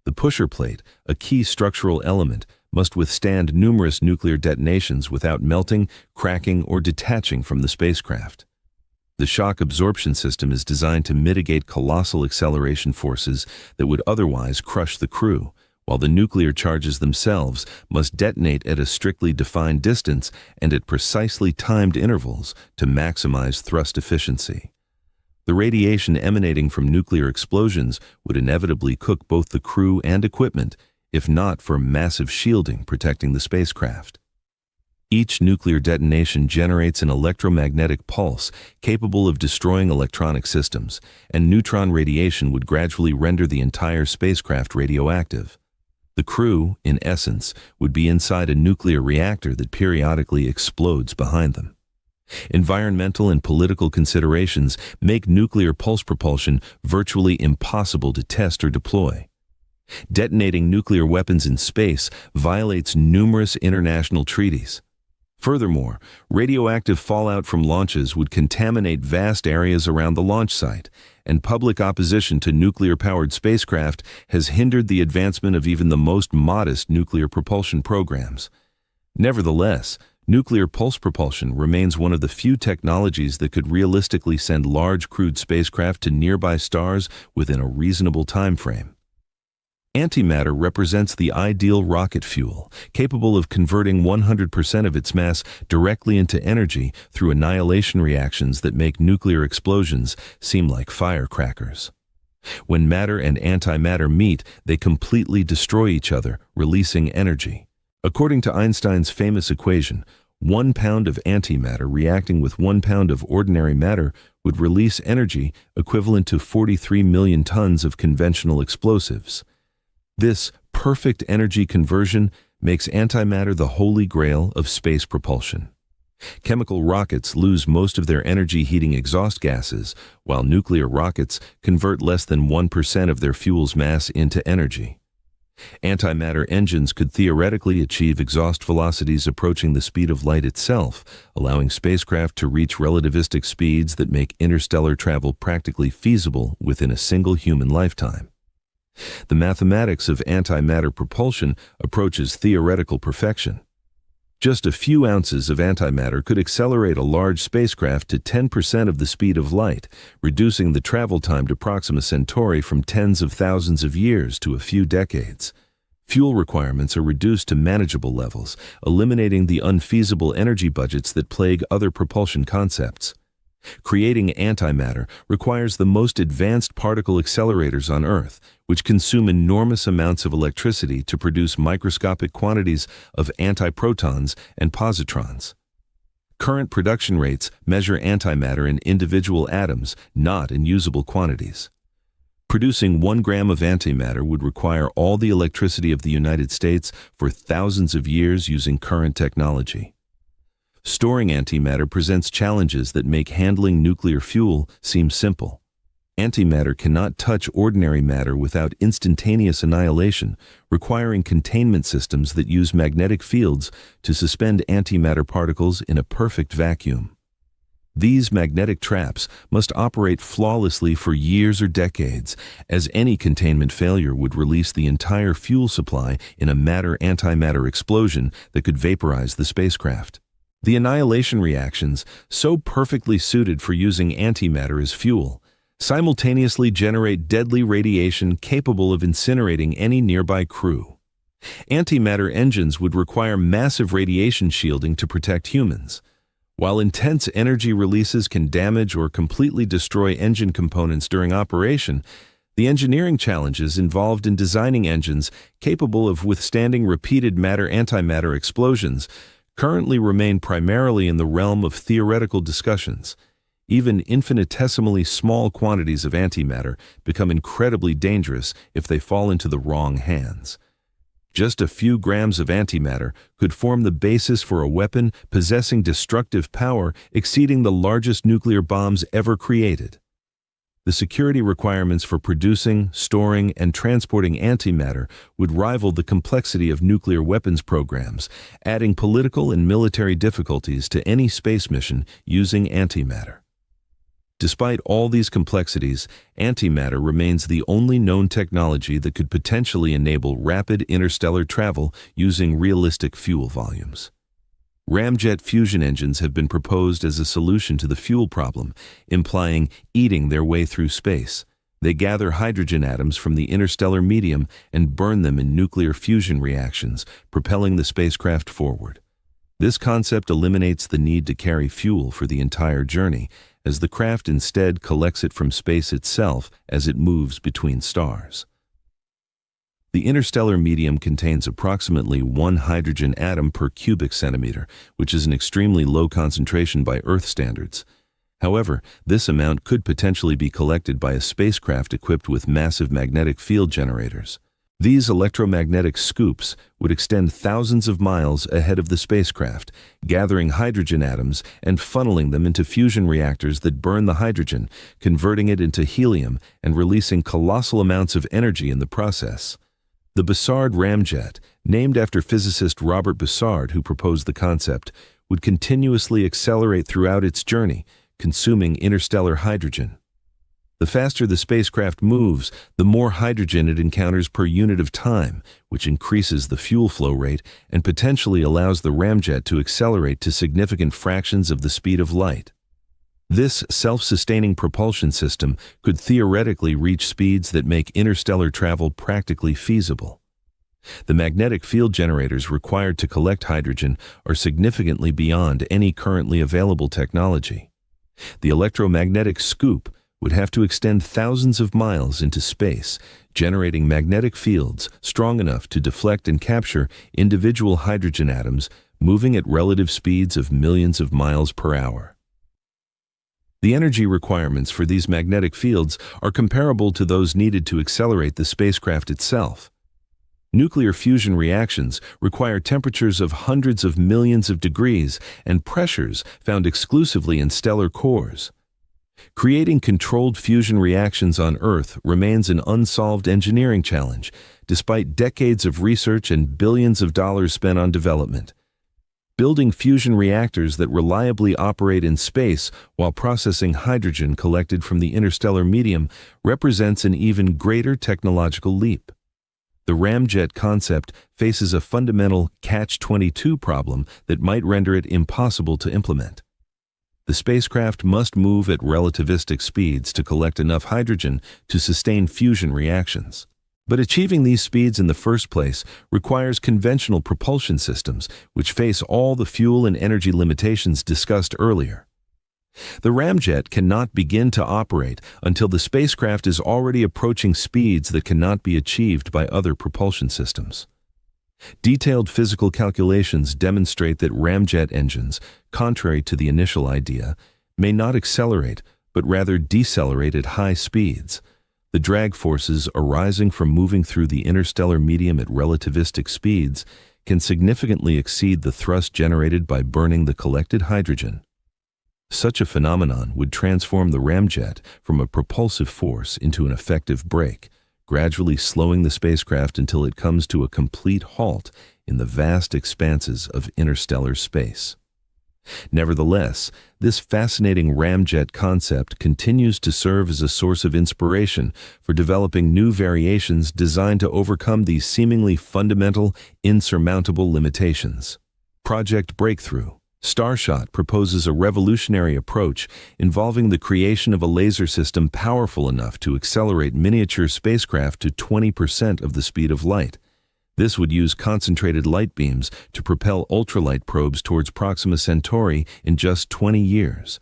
A: The pusher plate, a key structural element, must withstand numerous nuclear detonations without melting, cracking, or detaching from the spacecraft. The shock absorption system is designed to mitigate colossal acceleration forces that would otherwise crush the crew, while the nuclear charges themselves must detonate at a strictly defined distance and at precisely timed intervals to maximize thrust efficiency. The radiation emanating from nuclear explosions would inevitably cook both the crew and equipment, if not for massive shielding protecting the spacecraft. Each nuclear detonation generates an electromagnetic pulse capable of destroying electronic systems, and neutron radiation would gradually render the entire spacecraft radioactive. The crew, in essence, would be inside a nuclear reactor that periodically explodes behind them. Environmental and political considerations make nuclear pulse propulsion virtually impossible to test or deploy. Detonating nuclear weapons in space violates numerous international treaties. Furthermore, radioactive fallout from launches would contaminate vast areas around the launch site, and public opposition to nuclear-powered spacecraft has hindered the advancement of even the most modest nuclear propulsion programs. Nevertheless, nuclear pulse propulsion remains one of the few technologies that could realistically send large crewed spacecraft to nearby stars within a reasonable time frame. Antimatter represents the ideal rocket fuel, capable of converting 100% of its mass directly into energy through annihilation reactions that make nuclear explosions seem like firecrackers. When matter and antimatter meet, they completely destroy each other, releasing energy. According to Einstein's famous equation, 1 pound of antimatter reacting with 1 pound of ordinary matter would release energy equivalent to 43 million tons of conventional explosives. This perfect energy conversion makes antimatter the holy grail of space propulsion. Chemical rockets lose most of their energy heating exhaust gases, while nuclear rockets convert less than 1% of their fuel's mass into energy. Antimatter engines could theoretically achieve exhaust velocities approaching the speed of light itself, allowing spacecraft to reach relativistic speeds that make interstellar travel practically feasible within a single human lifetime. The mathematics of antimatter propulsion approaches theoretical perfection. Just a few ounces of antimatter could accelerate a large spacecraft to 10% of the speed of light, reducing the travel time to Proxima Centauri from tens of thousands of years to a few decades. Fuel requirements are reduced to manageable levels, eliminating the unfeasible energy budgets that plague other propulsion concepts. Creating antimatter requires the most advanced particle accelerators on Earth, which consume enormous amounts of electricity to produce microscopic quantities of antiprotons and positrons. Current production rates measure antimatter in individual atoms, not in usable quantities. Producing 1 gram of antimatter would require all the electricity of the United States for thousands of years using current technology. Storing antimatter presents challenges that make handling nuclear fuel seem simple. Antimatter cannot touch ordinary matter without instantaneous annihilation, requiring containment systems that use magnetic fields to suspend antimatter particles in a perfect vacuum. These magnetic traps must operate flawlessly for years or decades, as any containment failure would release the entire fuel supply in a matter-antimatter explosion that could vaporize the spacecraft. The annihilation reactions, so perfectly suited for using antimatter as fuel, simultaneously generate deadly radiation capable of incinerating any nearby crew. Antimatter engines would require massive radiation shielding to protect humans. While intense energy releases can damage or completely destroy engine components during operation, the engineering challenges involved in designing engines capable of withstanding repeated matter-antimatter explosions currently remain primarily in the realm of theoretical discussions. Even infinitesimally small quantities of antimatter become incredibly dangerous if they fall into the wrong hands. Just a few grams of antimatter could form the basis for a weapon possessing destructive power exceeding the largest nuclear bombs ever created. The security requirements for producing, storing, and transporting antimatter would rival the complexity of nuclear weapons programs, adding political and military difficulties to any space mission using antimatter. Despite all these complexities, antimatter remains the only known technology that could potentially enable rapid interstellar travel using realistic fuel volumes. Ramjet fusion engines have been proposed as a solution to the fuel problem, implying eating their way through space. They gather hydrogen atoms from the interstellar medium and burn them in nuclear fusion reactions, propelling the spacecraft forward. This concept eliminates the need to carry fuel for the entire journey, as the craft instead collects it from space itself as it moves between stars. The interstellar medium contains approximately 1 hydrogen atom per cubic centimeter, which is an extremely low concentration by Earth standards. However, this amount could potentially be collected by a spacecraft equipped with massive magnetic field generators. These electromagnetic scoops would extend thousands of miles ahead of the spacecraft, gathering hydrogen atoms and funneling them into fusion reactors that burn the hydrogen, converting it into helium and releasing colossal amounts of energy in the process. The Bussard ramjet, named after physicist Robert Bussard, who proposed the concept, would continuously accelerate throughout its journey, consuming interstellar hydrogen. The faster the spacecraft moves, the more hydrogen it encounters per unit of time, which increases the fuel flow rate and potentially allows the ramjet to accelerate to significant fractions of the speed of light. This self-sustaining propulsion system could theoretically reach speeds that make interstellar travel practically feasible. The magnetic field generators required to collect hydrogen are significantly beyond any currently available technology. The electromagnetic scoop would have to extend thousands of miles into space, generating magnetic fields strong enough to deflect and capture individual hydrogen atoms moving at relative speeds of millions of miles per hour. The energy requirements for these magnetic fields are comparable to those needed to accelerate the spacecraft itself. Nuclear fusion reactions require temperatures of hundreds of millions of degrees and pressures found exclusively in stellar cores. Creating controlled fusion reactions on Earth remains an unsolved engineering challenge, despite decades of research and billions of dollars spent on development. Building fusion reactors that reliably operate in space while processing hydrogen collected from the interstellar medium represents an even greater technological leap. The ramjet concept faces a fundamental catch-22 problem that might render it impossible to implement. The spacecraft must move at relativistic speeds to collect enough hydrogen to sustain fusion reactions. But achieving these speeds in the first place requires conventional propulsion systems, which face all the fuel and energy limitations discussed earlier. The ramjet cannot begin to operate until the spacecraft is already approaching speeds that cannot be achieved by other propulsion systems. Detailed physical calculations demonstrate that ramjet engines, contrary to the initial idea, may not accelerate, but rather decelerate at high speeds. The drag forces arising from moving through the interstellar medium at relativistic speeds can significantly exceed the thrust generated by burning the collected hydrogen. Such a phenomenon would transform the ramjet from a propulsive force into an effective brake, gradually slowing the spacecraft until it comes to a complete halt in the vast expanses of interstellar space. Nevertheless, this fascinating ramjet concept continues to serve as a source of inspiration for developing new variations designed to overcome these seemingly fundamental, insurmountable limitations. Project Breakthrough Starshot proposes a revolutionary approach involving the creation of a laser system powerful enough to accelerate miniature spacecraft to 20% of the speed of light. This would use concentrated light beams to propel ultralight probes towards Proxima Centauri in just 20 years.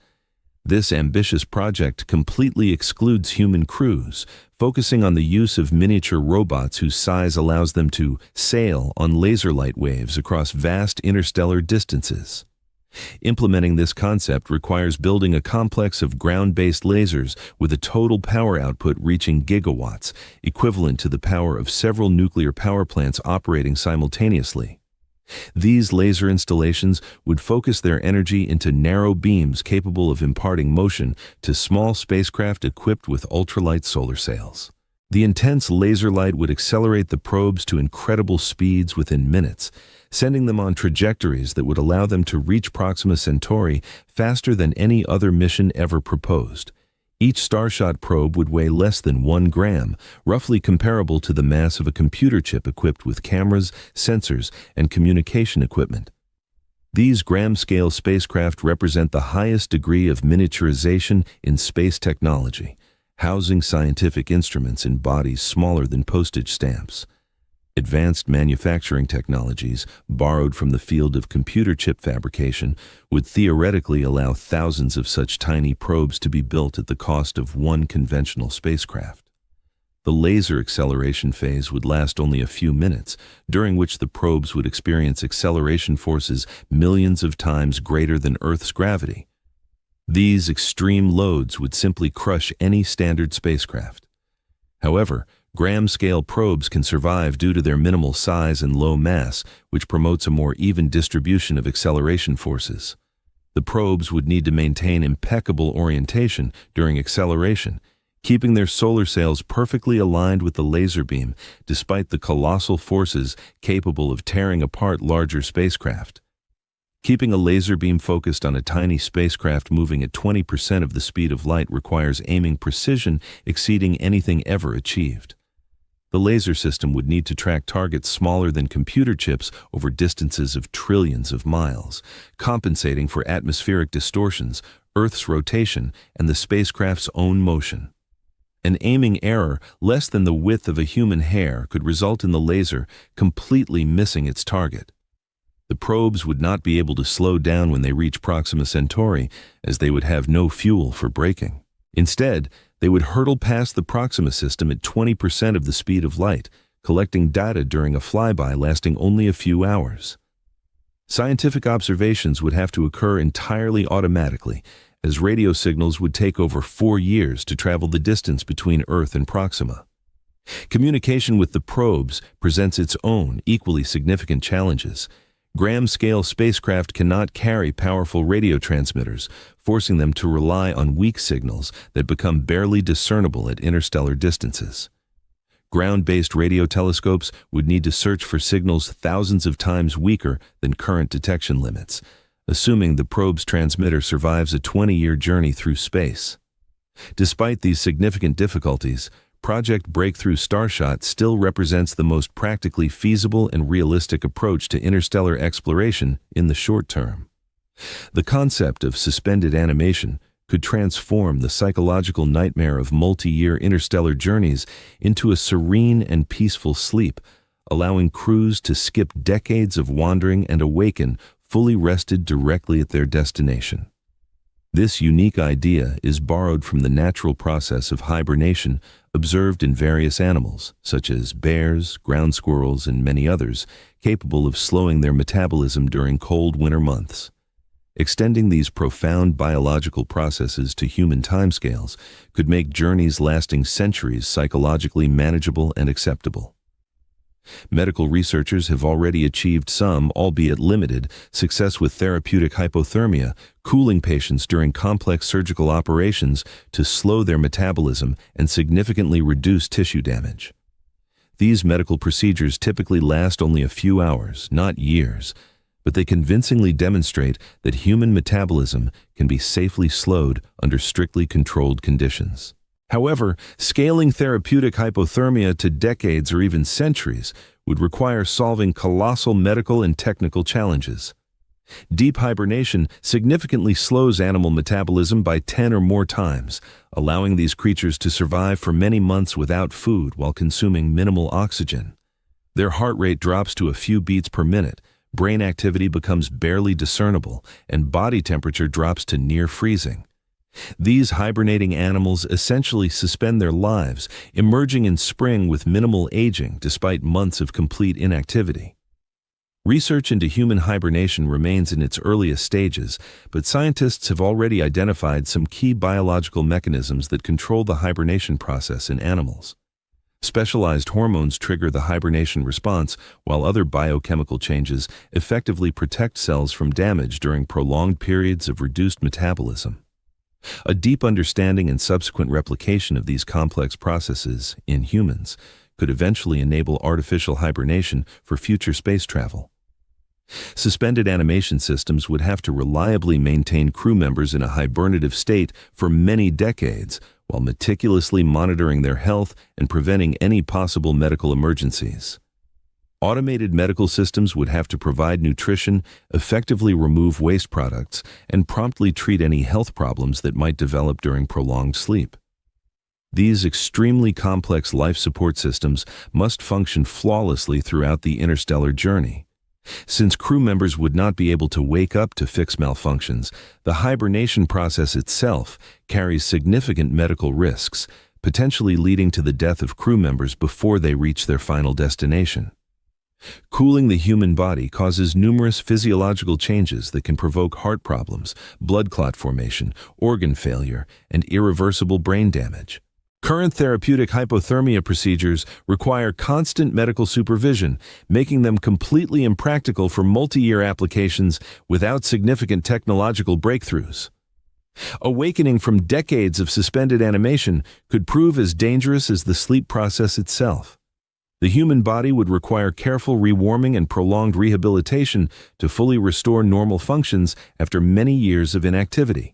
A: This ambitious project completely excludes human crews, focusing on the use of miniature robots whose size allows them to sail on laser light waves across vast interstellar distances. Implementing this concept requires building a complex of ground-based lasers with a total power output reaching gigawatts, equivalent to the power of several nuclear power plants operating simultaneously. These laser installations would focus their energy into narrow beams capable of imparting motion to small spacecraft equipped with ultralight solar sails. The intense laser light would accelerate the probes to incredible speeds within minutes, sending them on trajectories that would allow them to reach Proxima Centauri faster than any other mission ever proposed. Each Starshot probe would weigh less than 1 gram, roughly comparable to the mass of a computer chip equipped with cameras, sensors, and communication equipment. These gram-scale spacecraft represent the highest degree of miniaturization in space technology, housing scientific instruments in bodies smaller than postage stamps. Advanced manufacturing technologies, borrowed from the field of computer chip fabrication, would theoretically allow thousands of such tiny probes to be built at the cost of one conventional spacecraft. The laser acceleration phase would last only a few minutes, during which the probes would experience acceleration forces millions of times greater than Earth's gravity. These extreme loads would simply crush any standard spacecraft. However, gram-scale probes can survive due to their minimal size and low mass, which promotes a more even distribution of acceleration forces. The probes would need to maintain impeccable orientation during acceleration, keeping their solar sails perfectly aligned with the laser beam, despite the colossal forces capable of tearing apart larger spacecraft. Keeping a laser beam focused on a tiny spacecraft moving at 20% of the speed of light requires aiming precision exceeding anything ever achieved. The laser system would need to track targets smaller than computer chips over distances of trillions of miles, compensating for atmospheric distortions, Earth's rotation, and the spacecraft's own motion. An aiming error less than the width of a human hair could result in the laser completely missing its target. The probes would not be able to slow down when they reach Proxima Centauri, as they would have no fuel for braking. Instead, they would hurtle past the Proxima system at 20% of the speed of light, collecting data during a flyby lasting only a few hours. Scientific observations would have to occur entirely automatically, as radio signals would take over 4 years to travel the distance between Earth and Proxima. Communication with the probes presents its own, equally significant challenges. Gram-scale spacecraft cannot carry powerful radio transmitters, forcing them to rely on weak signals that become barely discernible at interstellar distances. Ground-based radio telescopes would need to search for signals thousands of times weaker than current detection limits, assuming the probe's transmitter survives a 20-year journey through space. Despite these significant difficulties, Project Breakthrough Starshot still represents the most practically feasible and realistic approach to interstellar exploration in the short term. The concept of suspended animation could transform the psychological nightmare of multi-year interstellar journeys into a serene and peaceful sleep, allowing crews to skip decades of wandering and awaken fully rested directly at their destination. This unique idea is borrowed from the natural process of hibernation observed in various animals, such as bears, ground squirrels, and many others, capable of slowing their metabolism during cold winter months. Extending these profound biological processes to human timescales could make journeys lasting centuries psychologically manageable and acceptable. Medical researchers have already achieved some, albeit limited, success with therapeutic hypothermia, cooling patients during complex surgical operations to slow their metabolism and significantly reduce tissue damage. These medical procedures typically last only a few hours, not years, but they convincingly demonstrate that human metabolism can be safely slowed under strictly controlled conditions. However, scaling therapeutic hypothermia to decades or even centuries would require solving colossal medical and technical challenges. Deep hibernation significantly slows animal metabolism by 10 or more times, allowing these creatures to survive for many months without food while consuming minimal oxygen. Their heart rate drops to a few beats per minute, brain activity becomes barely discernible, and body temperature drops to near freezing. These hibernating animals essentially suspend their lives, emerging in spring with minimal aging despite months of complete inactivity. Research into human hibernation remains in its earliest stages, but scientists have already identified some key biological mechanisms that control the hibernation process in animals. Specialized hormones trigger the hibernation response, while other biochemical changes effectively protect cells from damage during prolonged periods of reduced metabolism. A deep understanding and subsequent replication of these complex processes in humans could eventually enable artificial hibernation for future space travel. Suspended animation systems would have to reliably maintain crew members in a hibernative state for many decades, while meticulously monitoring their health and preventing any possible medical emergencies. Automated medical systems would have to provide nutrition, effectively remove waste products, and promptly treat any health problems that might develop during prolonged sleep. These extremely complex life support systems must function flawlessly throughout the interstellar journey. Since crew members would not be able to wake up to fix malfunctions, the hibernation process itself carries significant medical risks, potentially leading to the death of crew members before they reach their final destination. Cooling the human body causes numerous physiological changes that can provoke heart problems, blood clot formation, organ failure, and irreversible brain damage. Current therapeutic hypothermia procedures require constant medical supervision, making them completely impractical for multi-year applications without significant technological breakthroughs. Awakening from decades of suspended animation could prove as dangerous as the sleep process itself. The human body would require careful rewarming and prolonged rehabilitation to fully restore normal functions after many years of inactivity.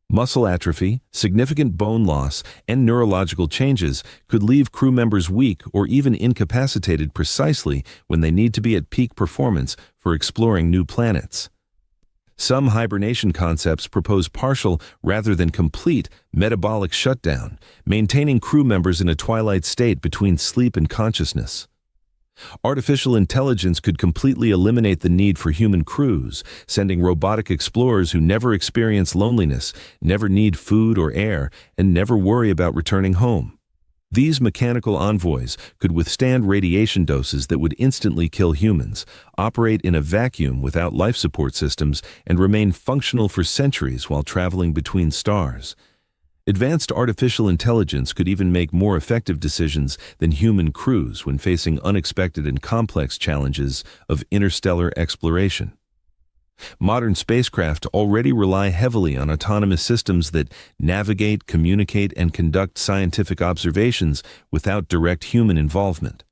A: Muscle atrophy, significant bone loss, and neurological changes could leave crew members weak or even incapacitated precisely when they need to be at peak performance for exploring new planets. Some hibernation concepts propose partial rather than complete metabolic shutdown, maintaining crew members in a twilight state between sleep and consciousness. Artificial intelligence could completely eliminate the need for human crews, sending robotic explorers who never experience loneliness, never need food or air, and never worry about returning home. These mechanical envoys could withstand radiation doses that would instantly kill humans, operate in a vacuum without life support systems, and remain functional for centuries while traveling between stars. Advanced artificial intelligence could even make more effective decisions than human crews when facing unexpected and complex challenges of interstellar exploration. Modern spacecraft already rely heavily on autonomous systems that navigate, communicate, and conduct scientific observations without direct human involvement.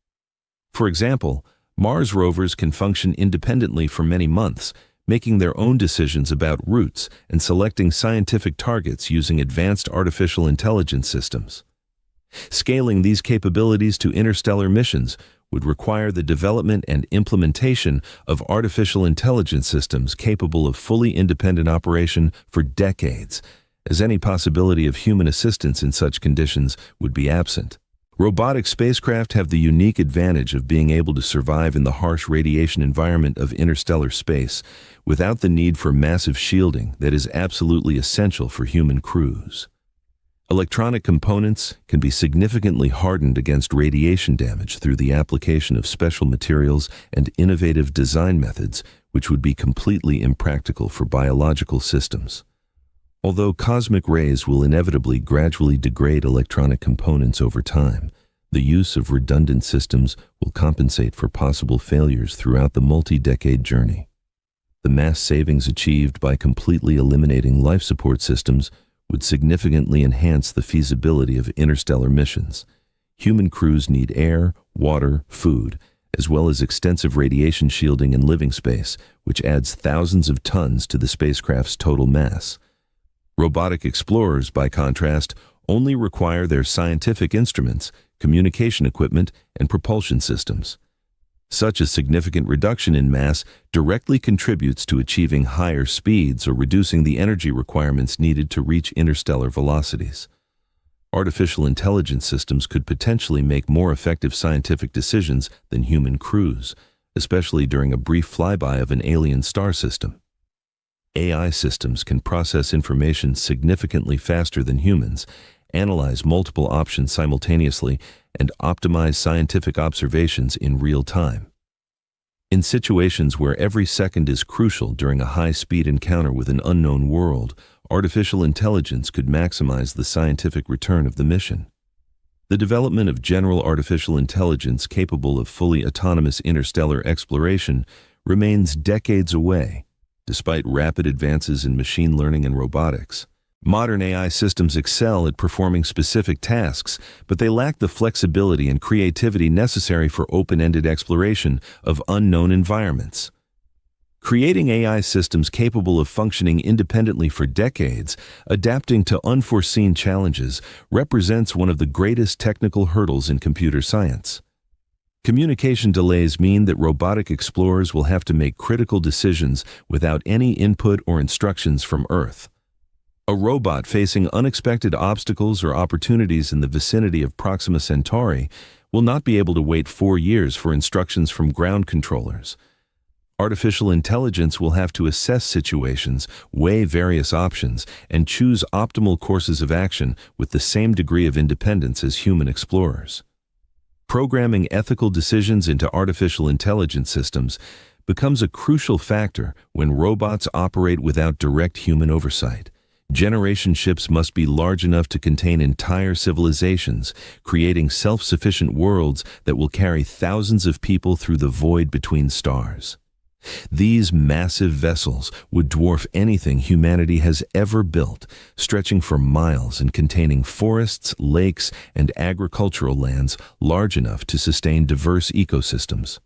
A: For example, Mars rovers can function independently for many months, making their own decisions about routes and selecting scientific targets using advanced artificial intelligence systems. Scaling these capabilities to interstellar missions would require the development and implementation of artificial intelligence systems capable of fully independent operation for decades, as any possibility of human assistance in such conditions would be absent. Robotic spacecraft have the unique advantage of being able to survive in the harsh radiation environment of interstellar space without the need for massive shielding that is absolutely essential for human crews. Electronic components can be significantly hardened against radiation damage through the application of special materials and innovative design methods, which would be completely impractical for biological systems. Although cosmic rays will inevitably gradually degrade electronic components over time, the use of redundant systems will compensate for possible failures throughout the multi-decade journey. The mass savings achieved by completely eliminating life support systems would significantly enhance the feasibility of interstellar missions. Human crews need air, water, food, as well as extensive radiation shielding and living space, which adds thousands of tons to the spacecraft's total mass. Robotic explorers, by contrast, only require their scientific instruments, communication equipment, and propulsion systems. Such a significant reduction in mass directly contributes to achieving higher speeds or reducing the energy requirements needed to reach interstellar velocities. Artificial intelligence systems could potentially make more effective scientific decisions than human crews, especially during a brief flyby of an alien star system. AI systems can process information significantly faster than humans, analyze multiple options simultaneously, and optimize scientific observations in real time. In situations where every second is crucial during a high-speed encounter with an unknown world, artificial intelligence could maximize the scientific return of the mission. The development of general artificial intelligence capable of fully autonomous interstellar exploration remains decades away, despite rapid advances in machine learning and robotics. Modern AI systems excel at performing specific tasks, but they lack the flexibility and creativity necessary for open-ended exploration of unknown environments. Creating AI systems capable of functioning independently for decades, adapting to unforeseen challenges, represents one of the greatest technical hurdles in computer science. Communication delays mean that robotic explorers will have to make critical decisions without any input or instructions from Earth. A robot facing unexpected obstacles or opportunities in the vicinity of Proxima Centauri will not be able to wait 4 years for instructions from ground controllers. Artificial intelligence will have to assess situations, weigh various options, and choose optimal courses of action with the same degree of independence as human explorers. Programming ethical decisions into artificial intelligence systems becomes a crucial factor when robots operate without direct human oversight. Generation ships must be large enough to contain entire civilizations, creating self-sufficient worlds that will carry thousands of people through the void between stars. These massive vessels would dwarf anything humanity has ever built, stretching for miles and containing forests, lakes, and agricultural lands large enough to sustain diverse ecosystems.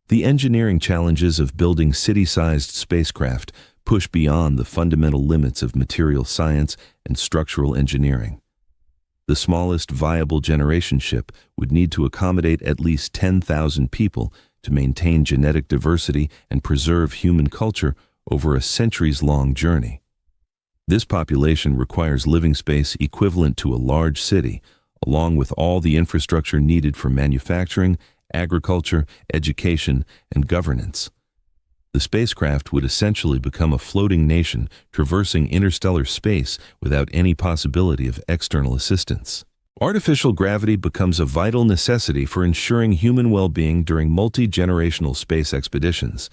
A: The engineering challenges of building city-sized spacecraft push beyond the fundamental limits of material science and structural engineering. The smallest viable generation ship would need to accommodate at least 10,000 people to maintain genetic diversity and preserve human culture over a centuries-long journey. This population requires living space equivalent to a large city, along with all the infrastructure needed for manufacturing, agriculture, education, and governance. The spacecraft would essentially become a floating nation traversing interstellar space without any possibility of external assistance. Artificial gravity becomes a vital necessity for ensuring human well-being during multi-generational space expeditions,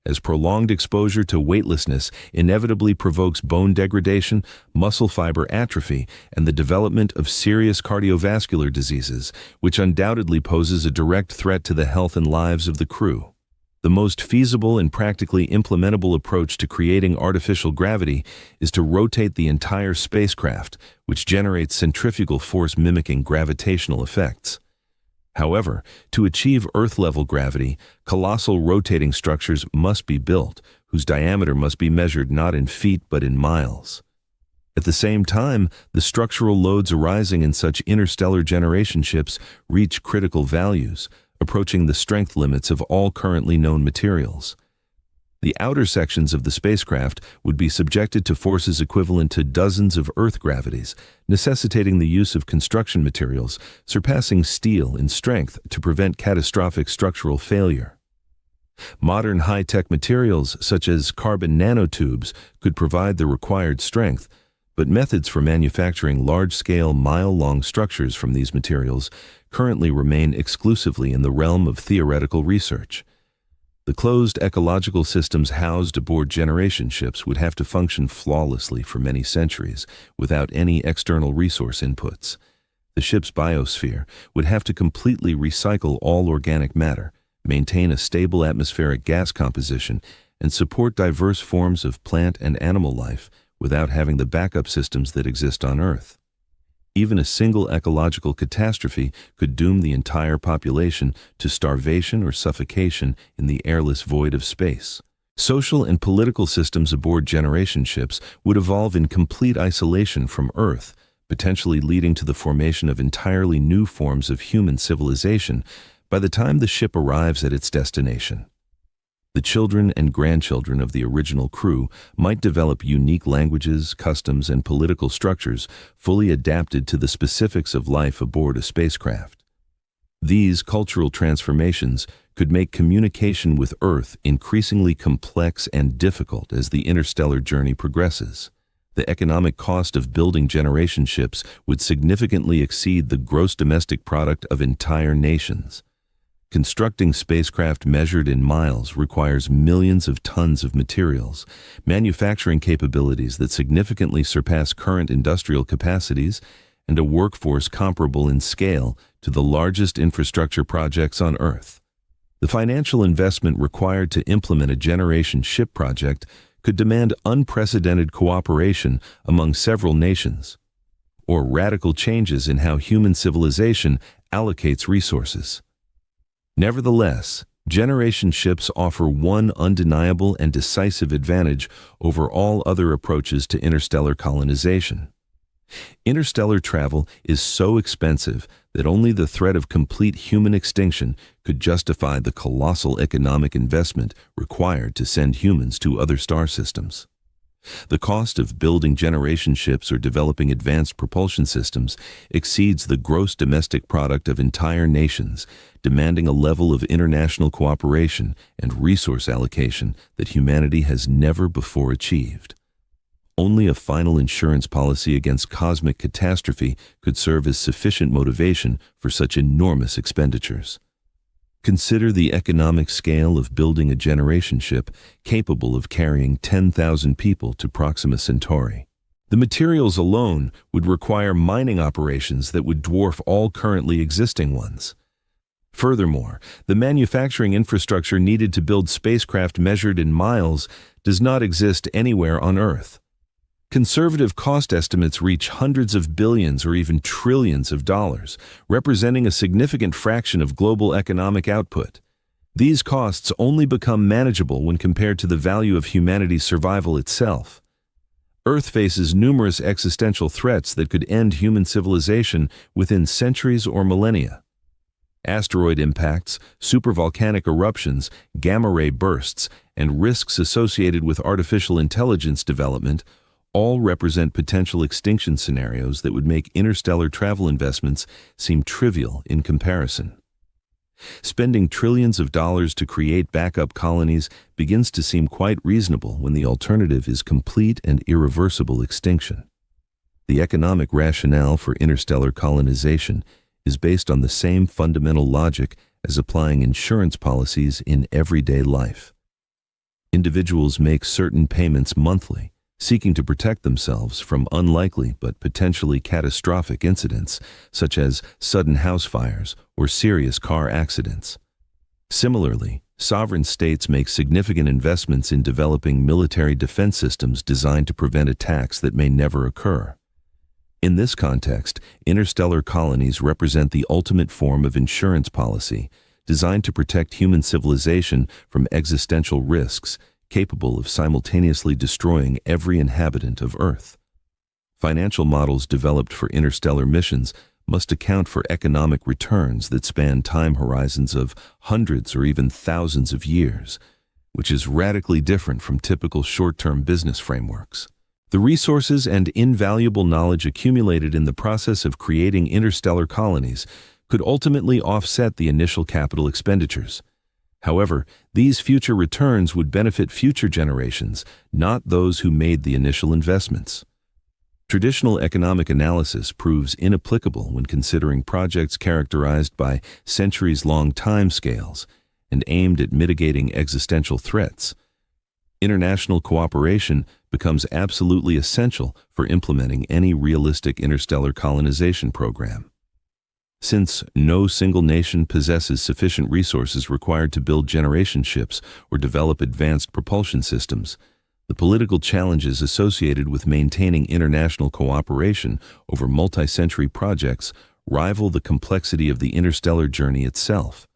A: as prolonged exposure to weightlessness inevitably provokes bone degradation, muscle fiber atrophy, and the development of serious cardiovascular diseases, which undoubtedly poses a direct threat to the health and lives of the crew. The most feasible and practically implementable approach to creating artificial gravity is to rotate the entire spacecraft, which generates centrifugal force mimicking gravitational effects. However, to achieve Earth-level gravity, colossal rotating structures must be built, whose diameter must be measured not in feet but in miles. At the same time, the structural loads arising in such interstellar generation ships reach critical values, approaching the strength limits of all currently known materials. The outer sections of the spacecraft would be subjected to forces equivalent to dozens of Earth gravities, necessitating the use of construction materials surpassing steel in strength to prevent catastrophic structural failure. Modern high-tech materials such as carbon nanotubes could provide the required strength, but methods for manufacturing large-scale, mile-long structures from these materials currently remain exclusively in the realm of theoretical research. The closed ecological systems housed aboard generation ships would have to function flawlessly for many centuries without any external resource inputs. The ship's biosphere would have to completely recycle all organic matter, maintain a stable atmospheric gas composition, and support diverse forms of plant and animal life without having the backup systems that exist on Earth. Even a single ecological catastrophe could doom the entire population to starvation or suffocation in the airless void of space. Social and political systems aboard generation ships would evolve in complete isolation from Earth, potentially leading to the formation of entirely new forms of human civilization by the time the ship arrives at its destination. The children and grandchildren of the original crew might develop unique languages, customs, and political structures fully adapted to the specifics of life aboard a spacecraft. These cultural transformations could make communication with Earth increasingly complex and difficult as the interstellar journey progresses. The economic cost of building generation ships would significantly exceed the gross domestic product of entire nations. Constructing spacecraft measured in miles requires millions of tons of materials, manufacturing capabilities that significantly surpass current industrial capacities, and a workforce comparable in scale to the largest infrastructure projects on Earth. The financial investment required to implement a generation ship project could demand unprecedented cooperation among several nations, or radical changes in how human civilization allocates resources. Nevertheless, generation ships offer one undeniable and decisive advantage over all other approaches to interstellar colonization. Interstellar travel is so expensive that only the threat of complete human extinction could justify the colossal economic investment required to send humans to other star systems. The cost of building generation ships or developing advanced propulsion systems exceeds the gross domestic product of entire nations, demanding a level of international cooperation and resource allocation that humanity has never before achieved. Only a final insurance policy against cosmic catastrophe could serve as sufficient motivation for such enormous expenditures. Consider the economic scale of building a generation ship capable of carrying 10,000 people to Proxima Centauri. The materials alone would require mining operations that would dwarf all currently existing ones. Furthermore, the manufacturing infrastructure needed to build spacecraft measured in miles does not exist anywhere on Earth. Conservative cost estimates reach hundreds of billions or even trillions of dollars, representing a significant fraction of global economic output. These costs only become manageable when compared to the value of humanity's survival itself. Earth faces numerous existential threats that could end human civilization within centuries or millennia. Asteroid impacts, supervolcanic eruptions, gamma-ray bursts, and risks associated with artificial intelligence development all represent potential extinction scenarios that would make interstellar travel investments seem trivial in comparison. Spending trillions of dollars to create backup colonies begins to seem quite reasonable when the alternative is complete and irreversible extinction. The economic rationale for interstellar colonization is based on the same fundamental logic as applying insurance policies in everyday life. Individuals make certain payments monthly, seeking to protect themselves from unlikely but potentially catastrophic incidents, such as sudden house fires or serious car accidents. Similarly, sovereign states make significant investments in developing military defense systems designed to prevent attacks that may never occur. In this context, interstellar colonies represent the ultimate form of insurance policy, designed to protect human civilization from existential risks capable of simultaneously destroying every inhabitant of Earth. Financial models developed for interstellar missions must account for economic returns that span time horizons of hundreds or even thousands of years, which is radically different from typical short-term business frameworks. The resources and invaluable knowledge accumulated in the process of creating interstellar colonies could ultimately offset the initial capital expenditures. However, these future returns would benefit future generations, not those who made the initial investments. Traditional economic analysis proves inapplicable when considering projects characterized by centuries-long timescales and aimed at mitigating existential threats. International cooperation becomes absolutely essential for implementing any realistic interstellar colonization program. Since no single nation possesses sufficient resources required to build generation ships or develop advanced propulsion systems, the political challenges associated with maintaining international cooperation over multi-century projects rival the complexity of the interstellar journey itself.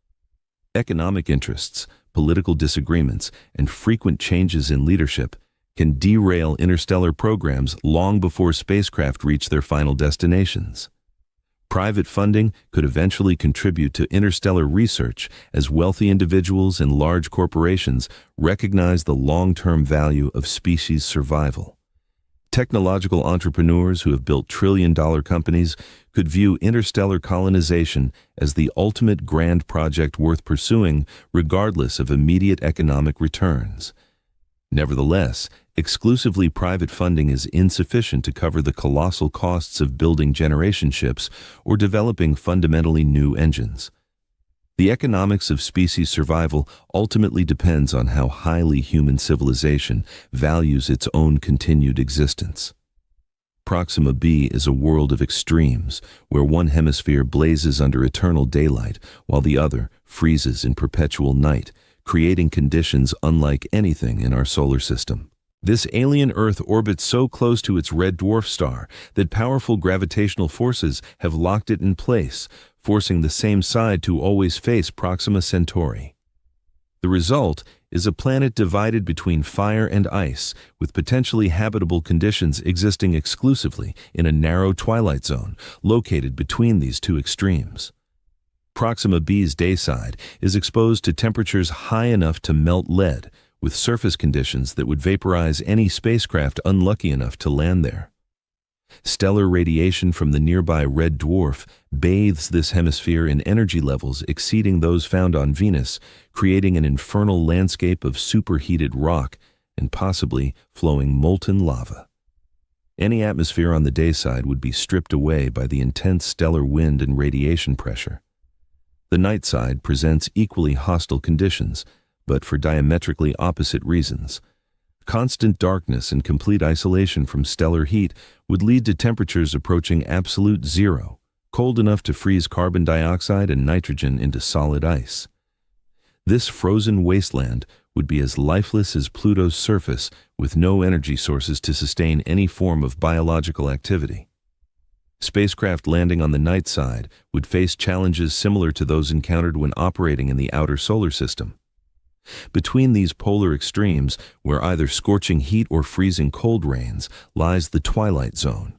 A: Economic interests, political disagreements, and frequent changes in leadership can derail interstellar programs long before spacecraft reach their final destinations. Private funding could eventually contribute to interstellar research as wealthy individuals and large corporations recognize the long-term value of species survival. Technological entrepreneurs who have built trillion-dollar companies could view interstellar colonization as the ultimate grand project worth pursuing, regardless of immediate economic returns. Nevertheless, exclusively private funding is insufficient to cover the colossal costs of building generation ships or developing fundamentally new engines. The economics of species survival ultimately depends on how highly human civilization values its own continued existence. Proxima b is a world of extremes, where one hemisphere blazes under eternal daylight, while the other freezes in perpetual night, creating conditions unlike anything in our solar system. This alien Earth orbits so close to its red dwarf star that powerful gravitational forces have locked it in place, forcing the same side to always face Proxima Centauri. The result is a planet divided between fire and ice, with potentially habitable conditions existing exclusively in a narrow twilight zone located between these two extremes. Proxima b's day side is exposed to temperatures high enough to melt lead, with surface conditions that would vaporize any spacecraft unlucky enough to land there. Stellar radiation from the nearby red dwarf bathes this hemisphere in energy levels exceeding those found on Venus, creating an infernal landscape of superheated rock and possibly flowing molten lava. Any atmosphere on the day side would be stripped away by the intense stellar wind and radiation pressure. The night side presents equally hostile conditions, but for diametrically opposite reasons. Constant darkness and complete isolation from stellar heat would lead to temperatures approaching absolute zero, cold enough to freeze carbon dioxide and nitrogen into solid ice. This frozen wasteland would be as lifeless as Pluto's surface, with no energy sources to sustain any form of biological activity. Spacecraft landing on the night side would face challenges similar to those encountered when operating in the outer solar system. Between these polar extremes, where either scorching heat or freezing cold reigns, lies the twilight zone.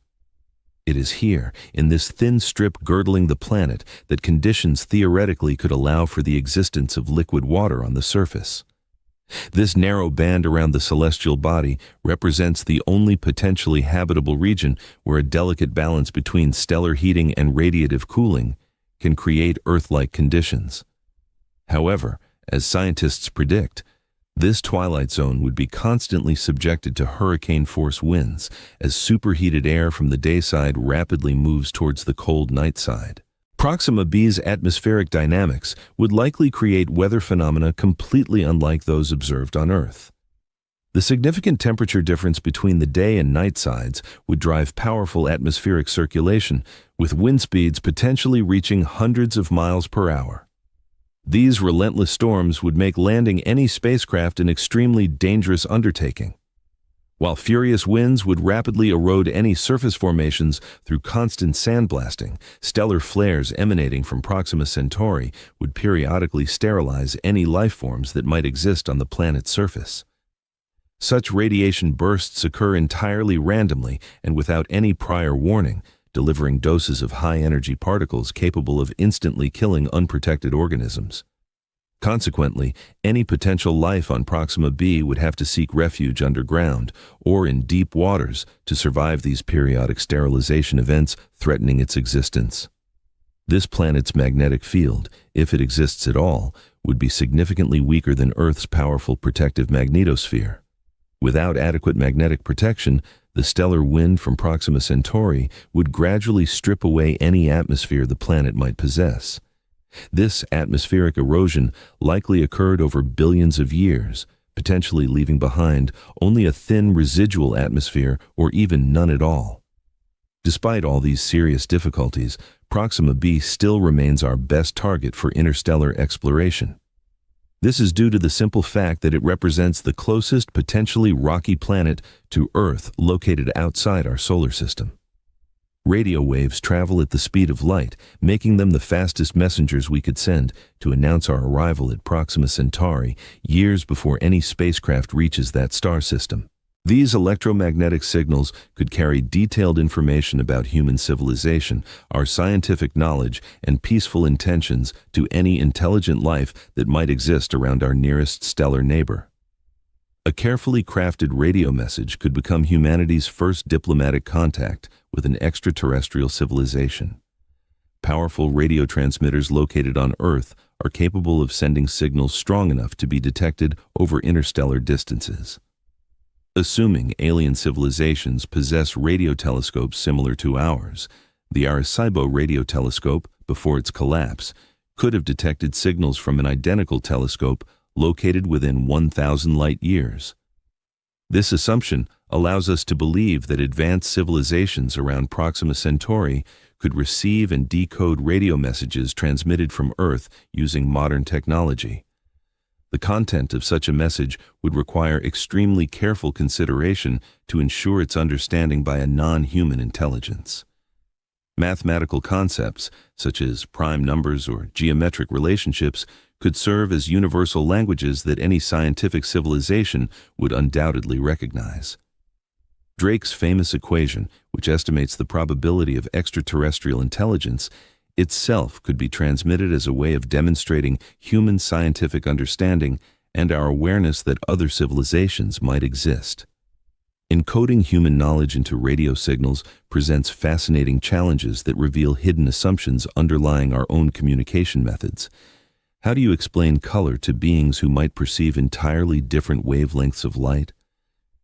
A: It is here, in this thin strip girdling the planet, that conditions theoretically could allow for the existence of liquid water on the surface. This narrow band around the celestial body represents the only potentially habitable region where a delicate balance between stellar heating and radiative cooling can create Earth-like conditions. However, as scientists predict, this twilight zone would be constantly subjected to hurricane-force winds as superheated air from the day side rapidly moves towards the cold night side. Proxima b's atmospheric dynamics would likely create weather phenomena completely unlike those observed on Earth. The significant temperature difference between the day and night sides would drive powerful atmospheric circulation, with wind speeds potentially reaching hundreds of miles per hour. These relentless storms would make landing any spacecraft an extremely dangerous undertaking. While furious winds would rapidly erode any surface formations through constant sandblasting, stellar flares emanating from Proxima Centauri would periodically sterilize any life forms that might exist on the planet's surface. Such radiation bursts occur entirely randomly and without any prior warning, delivering doses of high-energy particles capable of instantly killing unprotected organisms. Consequently, any potential life on Proxima b would have to seek refuge underground or in deep waters to survive these periodic sterilization events threatening its existence. This planet's magnetic field, if it exists at all, would be significantly weaker than Earth's powerful protective magnetosphere. Without adequate magnetic protection, the stellar wind from Proxima Centauri would gradually strip away any atmosphere the planet might possess. This atmospheric erosion likely occurred over billions of years, potentially leaving behind only a thin residual atmosphere or even none at all. Despite all these serious difficulties, Proxima b still remains our best target for interstellar exploration. This is due to the simple fact that it represents the closest potentially rocky planet to Earth located outside our solar system. Radio waves travel at the speed of light, making them the fastest messengers we could send to announce our arrival at Proxima Centauri years before any spacecraft reaches that star system. These electromagnetic signals could carry detailed information about human civilization, our scientific knowledge, and peaceful intentions to any intelligent life that might exist around our nearest stellar neighbor. A carefully crafted radio message could become humanity's first diplomatic contact with an extraterrestrial civilization. Powerful radio transmitters located on Earth are capable of sending signals strong enough to be detected over interstellar distances. Assuming alien civilizations possess radio telescopes similar to ours, the Arecibo radio telescope, before its collapse, could have detected signals from an identical telescope located within 1,000 light years. This assumption allows us to believe that advanced civilizations around Proxima Centauri could receive and decode radio messages transmitted from Earth using modern technology. The content of such a message would require extremely careful consideration to ensure its understanding by a non-human intelligence. Mathematical concepts, such as prime numbers or geometric relationships, could serve as universal languages that any scientific civilization would undoubtedly recognize. Drake's famous equation, which estimates the probability of extraterrestrial intelligence, itself could be transmitted as a way of demonstrating human scientific understanding and our awareness that other civilizations might exist. Encoding human knowledge into radio signals presents fascinating challenges that reveal hidden assumptions underlying our own communication methods. How do you explain color to beings who might perceive entirely different wavelengths of light?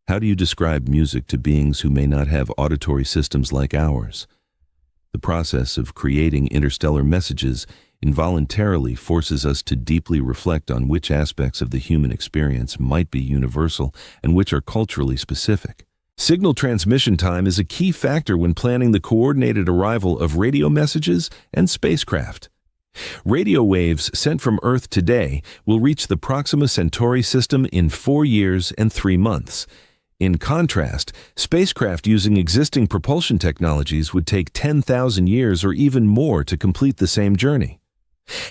A: How do you describe music to beings who may not have auditory systems like ours? The process of creating interstellar messages involuntarily forces us to deeply reflect on which aspects of the human experience might be universal and which are culturally specific. Signal transmission time is a key factor when planning the coordinated arrival of radio messages and spacecraft. Radio waves sent from Earth today will reach the Proxima Centauri system in 4 years and 3 months. In contrast, spacecraft using existing propulsion technologies would take 10,000 years or even more to complete the same journey.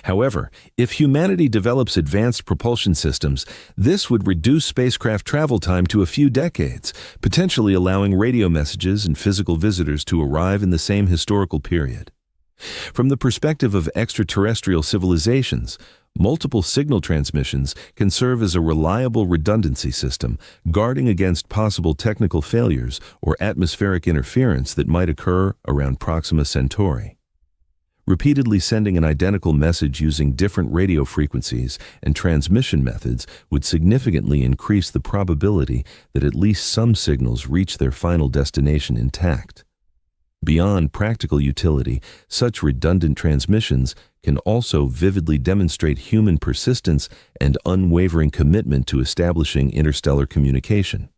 A: However, if humanity develops advanced propulsion systems, this would reduce spacecraft travel time to a few decades, potentially allowing radio messages and physical visitors to arrive in the same historical period. From the perspective of extraterrestrial civilizations, multiple signal transmissions can serve as a reliable redundancy system, guarding against possible technical failures or atmospheric interference that might occur around Proxima Centauri. Repeatedly sending an identical message using different radio frequencies and transmission methods would significantly increase the probability that at least some signals reach their final destination intact. Beyond practical utility, such redundant transmissions can also vividly demonstrate human persistence and unwavering commitment to establishing interstellar communication.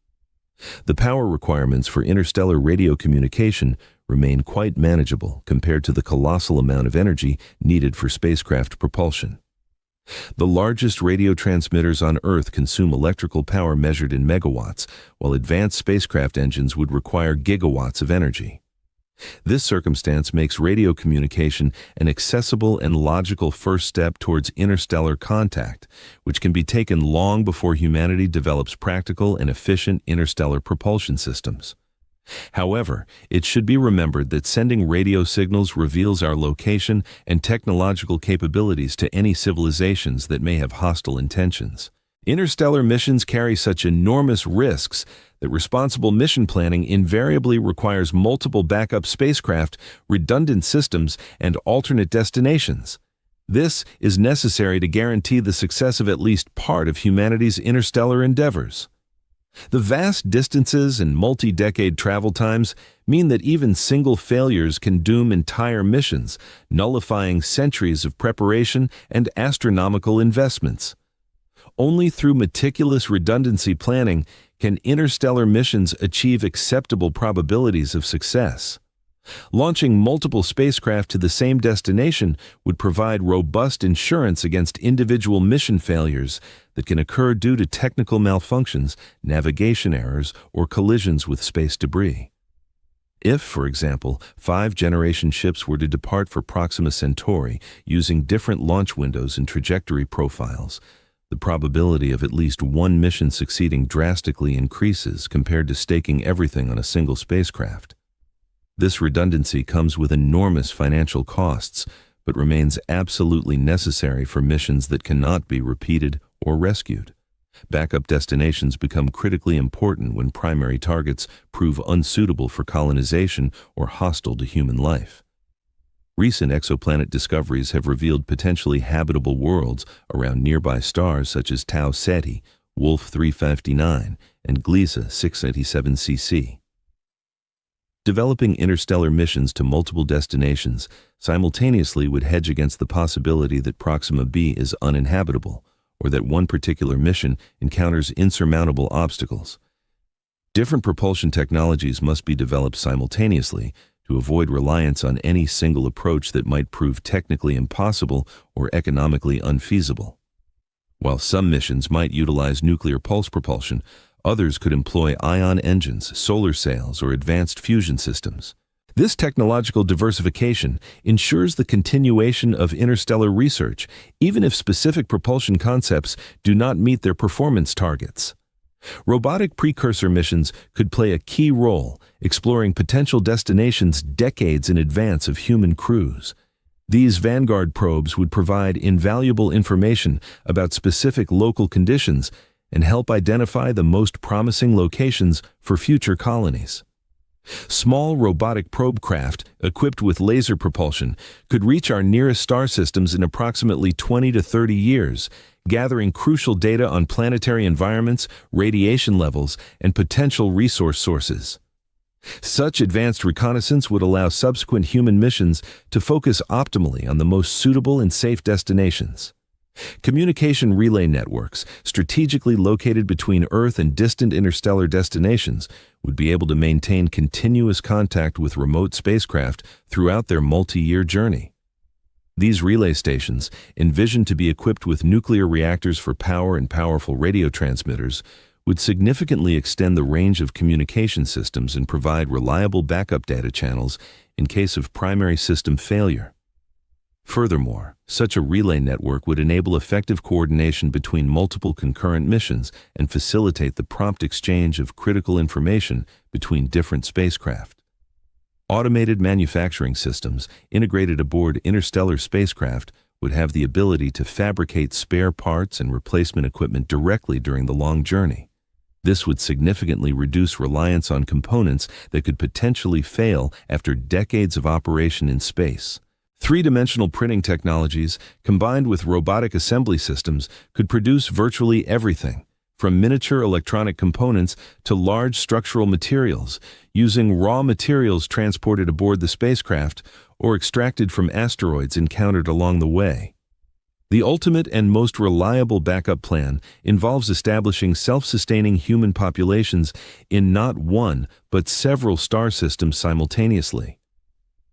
A: The power requirements for interstellar radio communication remain quite manageable compared to the colossal amount of energy needed for spacecraft propulsion. The largest radio transmitters on Earth consume electrical power measured in megawatts, while advanced spacecraft engines would require gigawatts of energy. This circumstance makes radio communication an accessible and logical first step towards interstellar contact, which can be taken long before humanity develops practical and efficient interstellar propulsion systems. However, it should be remembered that sending radio signals reveals our location and technological capabilities to any civilizations that may have hostile intentions. Interstellar missions carry such enormous risks that responsible mission planning invariably requires multiple backup spacecraft, redundant systems, and alternate destinations. This is necessary to guarantee the success of at least part of humanity's interstellar endeavors. The vast distances and multi-decade travel times mean that even single failures can doom entire missions, nullifying centuries of preparation and astronomical investments. Only through meticulous redundancy planning can interstellar missions achieve acceptable probabilities of success. Launching multiple spacecraft to the same destination would provide robust insurance against individual mission failures that can occur due to technical malfunctions, navigation errors, or collisions with space debris. If, for example, 5th-generation ships were to depart for Proxima Centauri using different launch windows and trajectory profiles, the probability of at least one mission succeeding drastically increases compared to staking everything on a single spacecraft. This redundancy comes with enormous financial costs, but remains absolutely necessary for missions that cannot be repeated or rescued. Backup destinations become critically important when primary targets prove unsuitable for colonization or hostile to human life. Recent exoplanet discoveries have revealed potentially habitable worlds around nearby stars such as Tau Ceti, Wolf 359, and Gliese 687cc. Developing interstellar missions to multiple destinations simultaneously would hedge against the possibility that Proxima b is uninhabitable, or that one particular mission encounters insurmountable obstacles. Different propulsion technologies must be developed simultaneously to avoid reliance on any single approach that might prove technically impossible or economically unfeasible. While some missions might utilize nuclear pulse propulsion, others could employ ion engines, solar sails, or advanced fusion systems. This technological diversification ensures the continuation of interstellar research, even if specific propulsion concepts do not meet their performance targets. Robotic precursor missions could play a key role, exploring potential destinations decades in advance of human crews. These Vanguard probes would provide invaluable information about specific local conditions and help identify the most promising locations for future colonies. Small robotic probe craft, equipped with laser propulsion, could reach our nearest star systems in approximately 20 to 30 years, gathering crucial data on planetary environments, radiation levels, and potential resource sources. Such advanced reconnaissance would allow subsequent human missions to focus optimally on the most suitable and safe destinations. Communication relay networks, strategically located between Earth and distant interstellar destinations, would be able to maintain continuous contact with remote spacecraft throughout their multi-year journey. These relay stations, envisioned to be equipped with nuclear reactors for power and powerful radio transmitters, would significantly extend the range of communication systems and provide reliable backup data channels in case of primary system failure. Furthermore, such a relay network would enable effective coordination between multiple concurrent missions and facilitate the prompt exchange of critical information between different spacecraft. Automated manufacturing systems integrated aboard interstellar spacecraft would have the ability to fabricate spare parts and replacement equipment directly during the long journey. This would significantly reduce reliance on components that could potentially fail after decades of operation in space. Three-dimensional printing technologies, combined with robotic assembly systems, could produce virtually everything, from miniature electronic components to large structural materials, using raw materials transported aboard the spacecraft or extracted from asteroids encountered along the way. The ultimate and most reliable backup plan involves establishing self-sustaining human populations in not one, but several star systems simultaneously.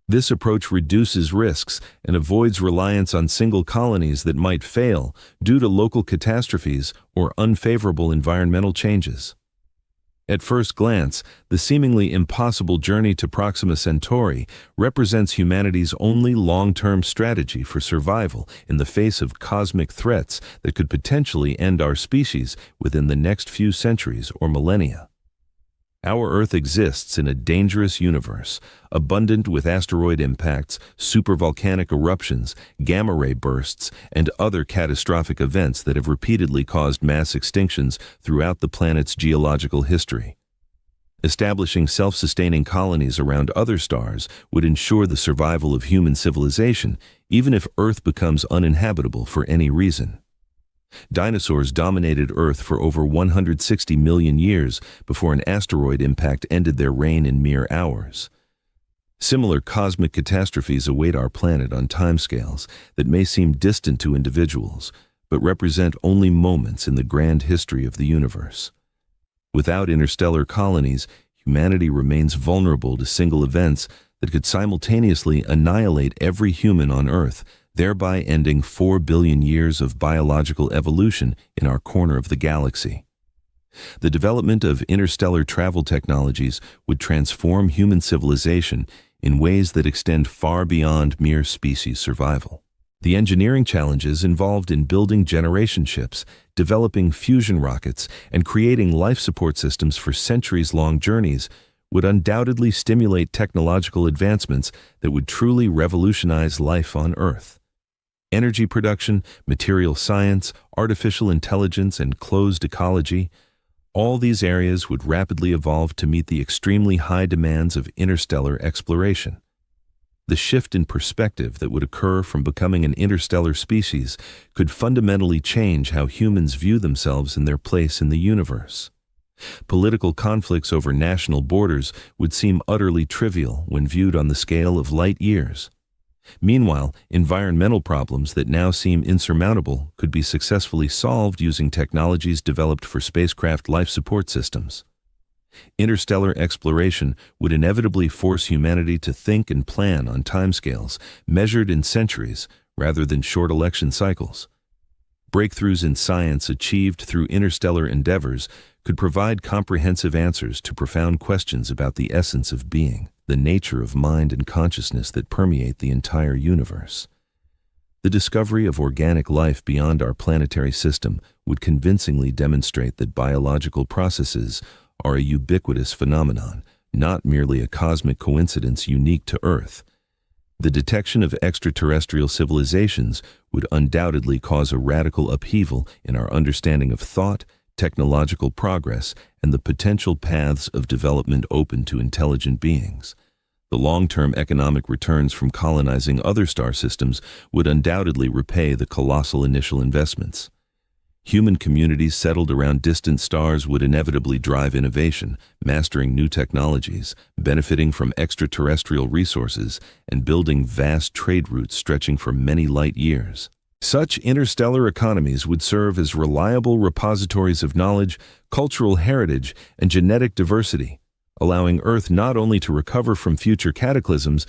A: This approach reduces risks and avoids reliance on single colonies that might fail due to local catastrophes or unfavorable environmental changes. At first glance, the seemingly impossible journey to Proxima Centauri represents humanity's only long-term strategy for survival in the face of cosmic threats that could potentially end our species within the next few centuries or millennia. Our Earth exists in a dangerous universe, abundant with asteroid impacts, supervolcanic eruptions, gamma-ray bursts, and other catastrophic events that have repeatedly caused mass extinctions throughout the planet's geological history. Establishing self-sustaining colonies around other stars would ensure the survival of human civilization, even if Earth becomes uninhabitable for any reason. Dinosaurs dominated Earth for over 160 million years before an asteroid impact ended their reign in mere hours. Similar cosmic catastrophes await our planet on timescales that may seem distant to individuals, but represent only moments in the grand history of the universe. Without interstellar colonies, humanity remains vulnerable to single events that could simultaneously annihilate every human on Earth, thereby ending 4 billion years of biological evolution in our corner of the galaxy. The development of interstellar travel technologies would transform human civilization in ways that extend far beyond mere species survival. The engineering challenges involved in building generation ships, developing fusion rockets, and creating life support systems for centuries-long journeys would undoubtedly stimulate technological advancements that would truly revolutionize life on Earth. Energy production, material science, artificial intelligence, and closed ecology, all these areas would rapidly evolve to meet the extremely high demands of interstellar exploration. The shift in perspective that would occur from becoming an interstellar species could fundamentally change how humans view themselves and their place in the universe. Political conflicts over national borders would seem utterly trivial when viewed on the scale of light years. Meanwhile, environmental problems that now seem insurmountable could be successfully solved using technologies developed for spacecraft life support systems. Interstellar exploration would inevitably force humanity to think and plan on timescales measured in centuries rather than short election cycles. Breakthroughs in science achieved through interstellar endeavors could provide comprehensive answers to profound questions about the essence of being, the nature of mind and consciousness that permeate the entire universe. The discovery of organic life beyond our planetary system would convincingly demonstrate that biological processes are a ubiquitous phenomenon, not merely a cosmic coincidence unique to Earth. The detection of extraterrestrial civilizations would undoubtedly cause a radical upheaval in our understanding of thought, technological progress, and the potential paths of development open to intelligent beings. The long-term economic returns from colonizing other star systems would undoubtedly repay the colossal initial investments. Human communities settled around distant stars would inevitably drive innovation, mastering new technologies, benefiting from extraterrestrial resources, and building vast trade routes stretching for many light years. Such interstellar economies would serve as reliable repositories of knowledge, cultural heritage, and genetic diversity, allowing Earth not only to recover from future cataclysms,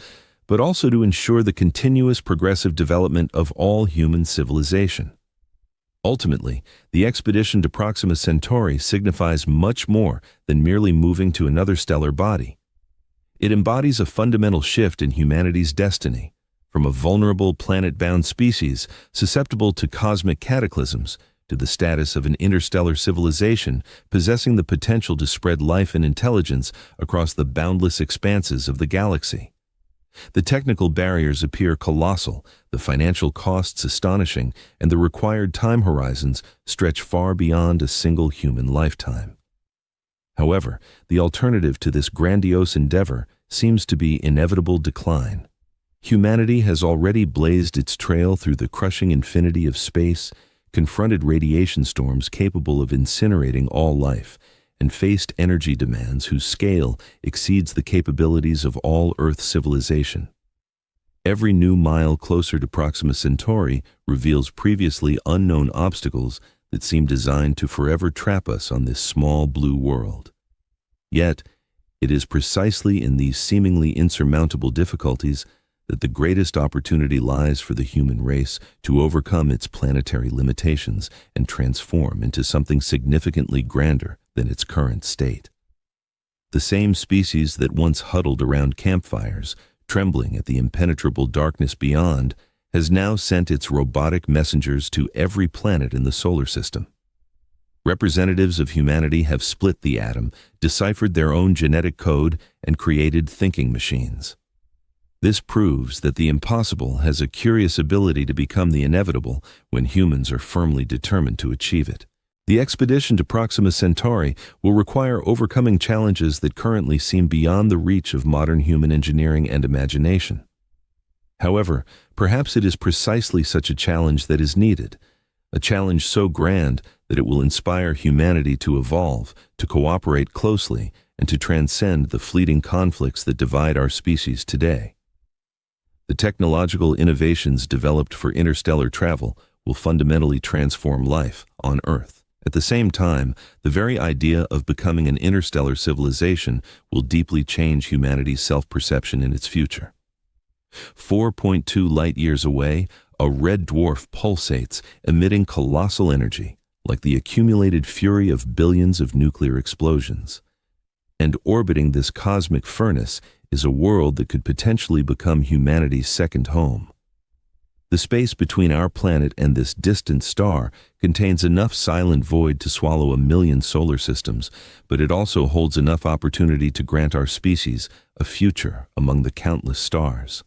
A: but also to ensure the continuous progressive development of all human civilization. Ultimately, the expedition to Proxima Centauri signifies much more than merely moving to another stellar body. It embodies a fundamental shift in humanity's destiny, from a vulnerable planet-bound species susceptible to cosmic cataclysms to the status of an interstellar civilization possessing the potential to spread life and intelligence across the boundless expanses of the galaxy. The technical barriers appear colossal, the financial costs astonishing, and the required time horizons stretch far beyond a single human lifetime. However, the alternative to this grandiose endeavor seems to be inevitable decline. Humanity has already blazed its trail through the crushing infinity of space, confronted radiation storms capable of incinerating all life, and faced energy demands whose scale exceeds the capabilities of all Earth civilization. Every new mile closer to Proxima Centauri reveals previously unknown obstacles that seem designed to forever trap us on this small blue world. Yet, it is precisely in these seemingly insurmountable difficulties that the greatest opportunity lies for the human race to overcome its planetary limitations and transform into something significantly grander than its current state. The same species that once huddled around campfires, trembling at the impenetrable darkness beyond, has now sent its robotic messengers to every planet in the solar system. Representatives of humanity have split the atom, deciphered their own genetic code, and created thinking machines. This proves that the impossible has a curious ability to become the inevitable when humans are firmly determined to achieve it. The expedition to Proxima Centauri will require overcoming challenges that currently seem beyond the reach of modern human engineering and imagination. However, perhaps it is precisely such a challenge that is needed, a challenge so grand that it will inspire humanity to evolve, to cooperate closely, and to transcend the fleeting conflicts that divide our species today. The technological innovations developed for interstellar travel will fundamentally transform life on Earth. At the same time, the very idea of becoming an interstellar civilization will deeply change humanity's self-perception in its future. 4.2 light-years away, a red dwarf pulsates, emitting colossal energy, like the accumulated fury of billions of nuclear explosions. And orbiting this cosmic furnace is a world that could potentially become humanity's second home. The space between our planet and this distant star contains enough silent void to swallow 1 million solar systems, but it also holds enough opportunity to grant our species a future among the countless stars.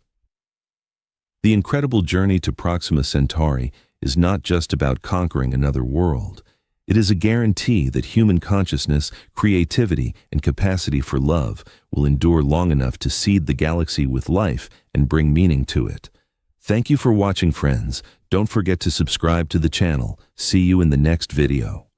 A: The incredible journey to Proxima Centauri is not just about conquering another world. It is a guarantee that human consciousness, creativity, and capacity for love will endure long enough to seed the galaxy with life and bring meaning to it. Thank you for watching, friends. Don't forget to subscribe to the channel. See you in the next video.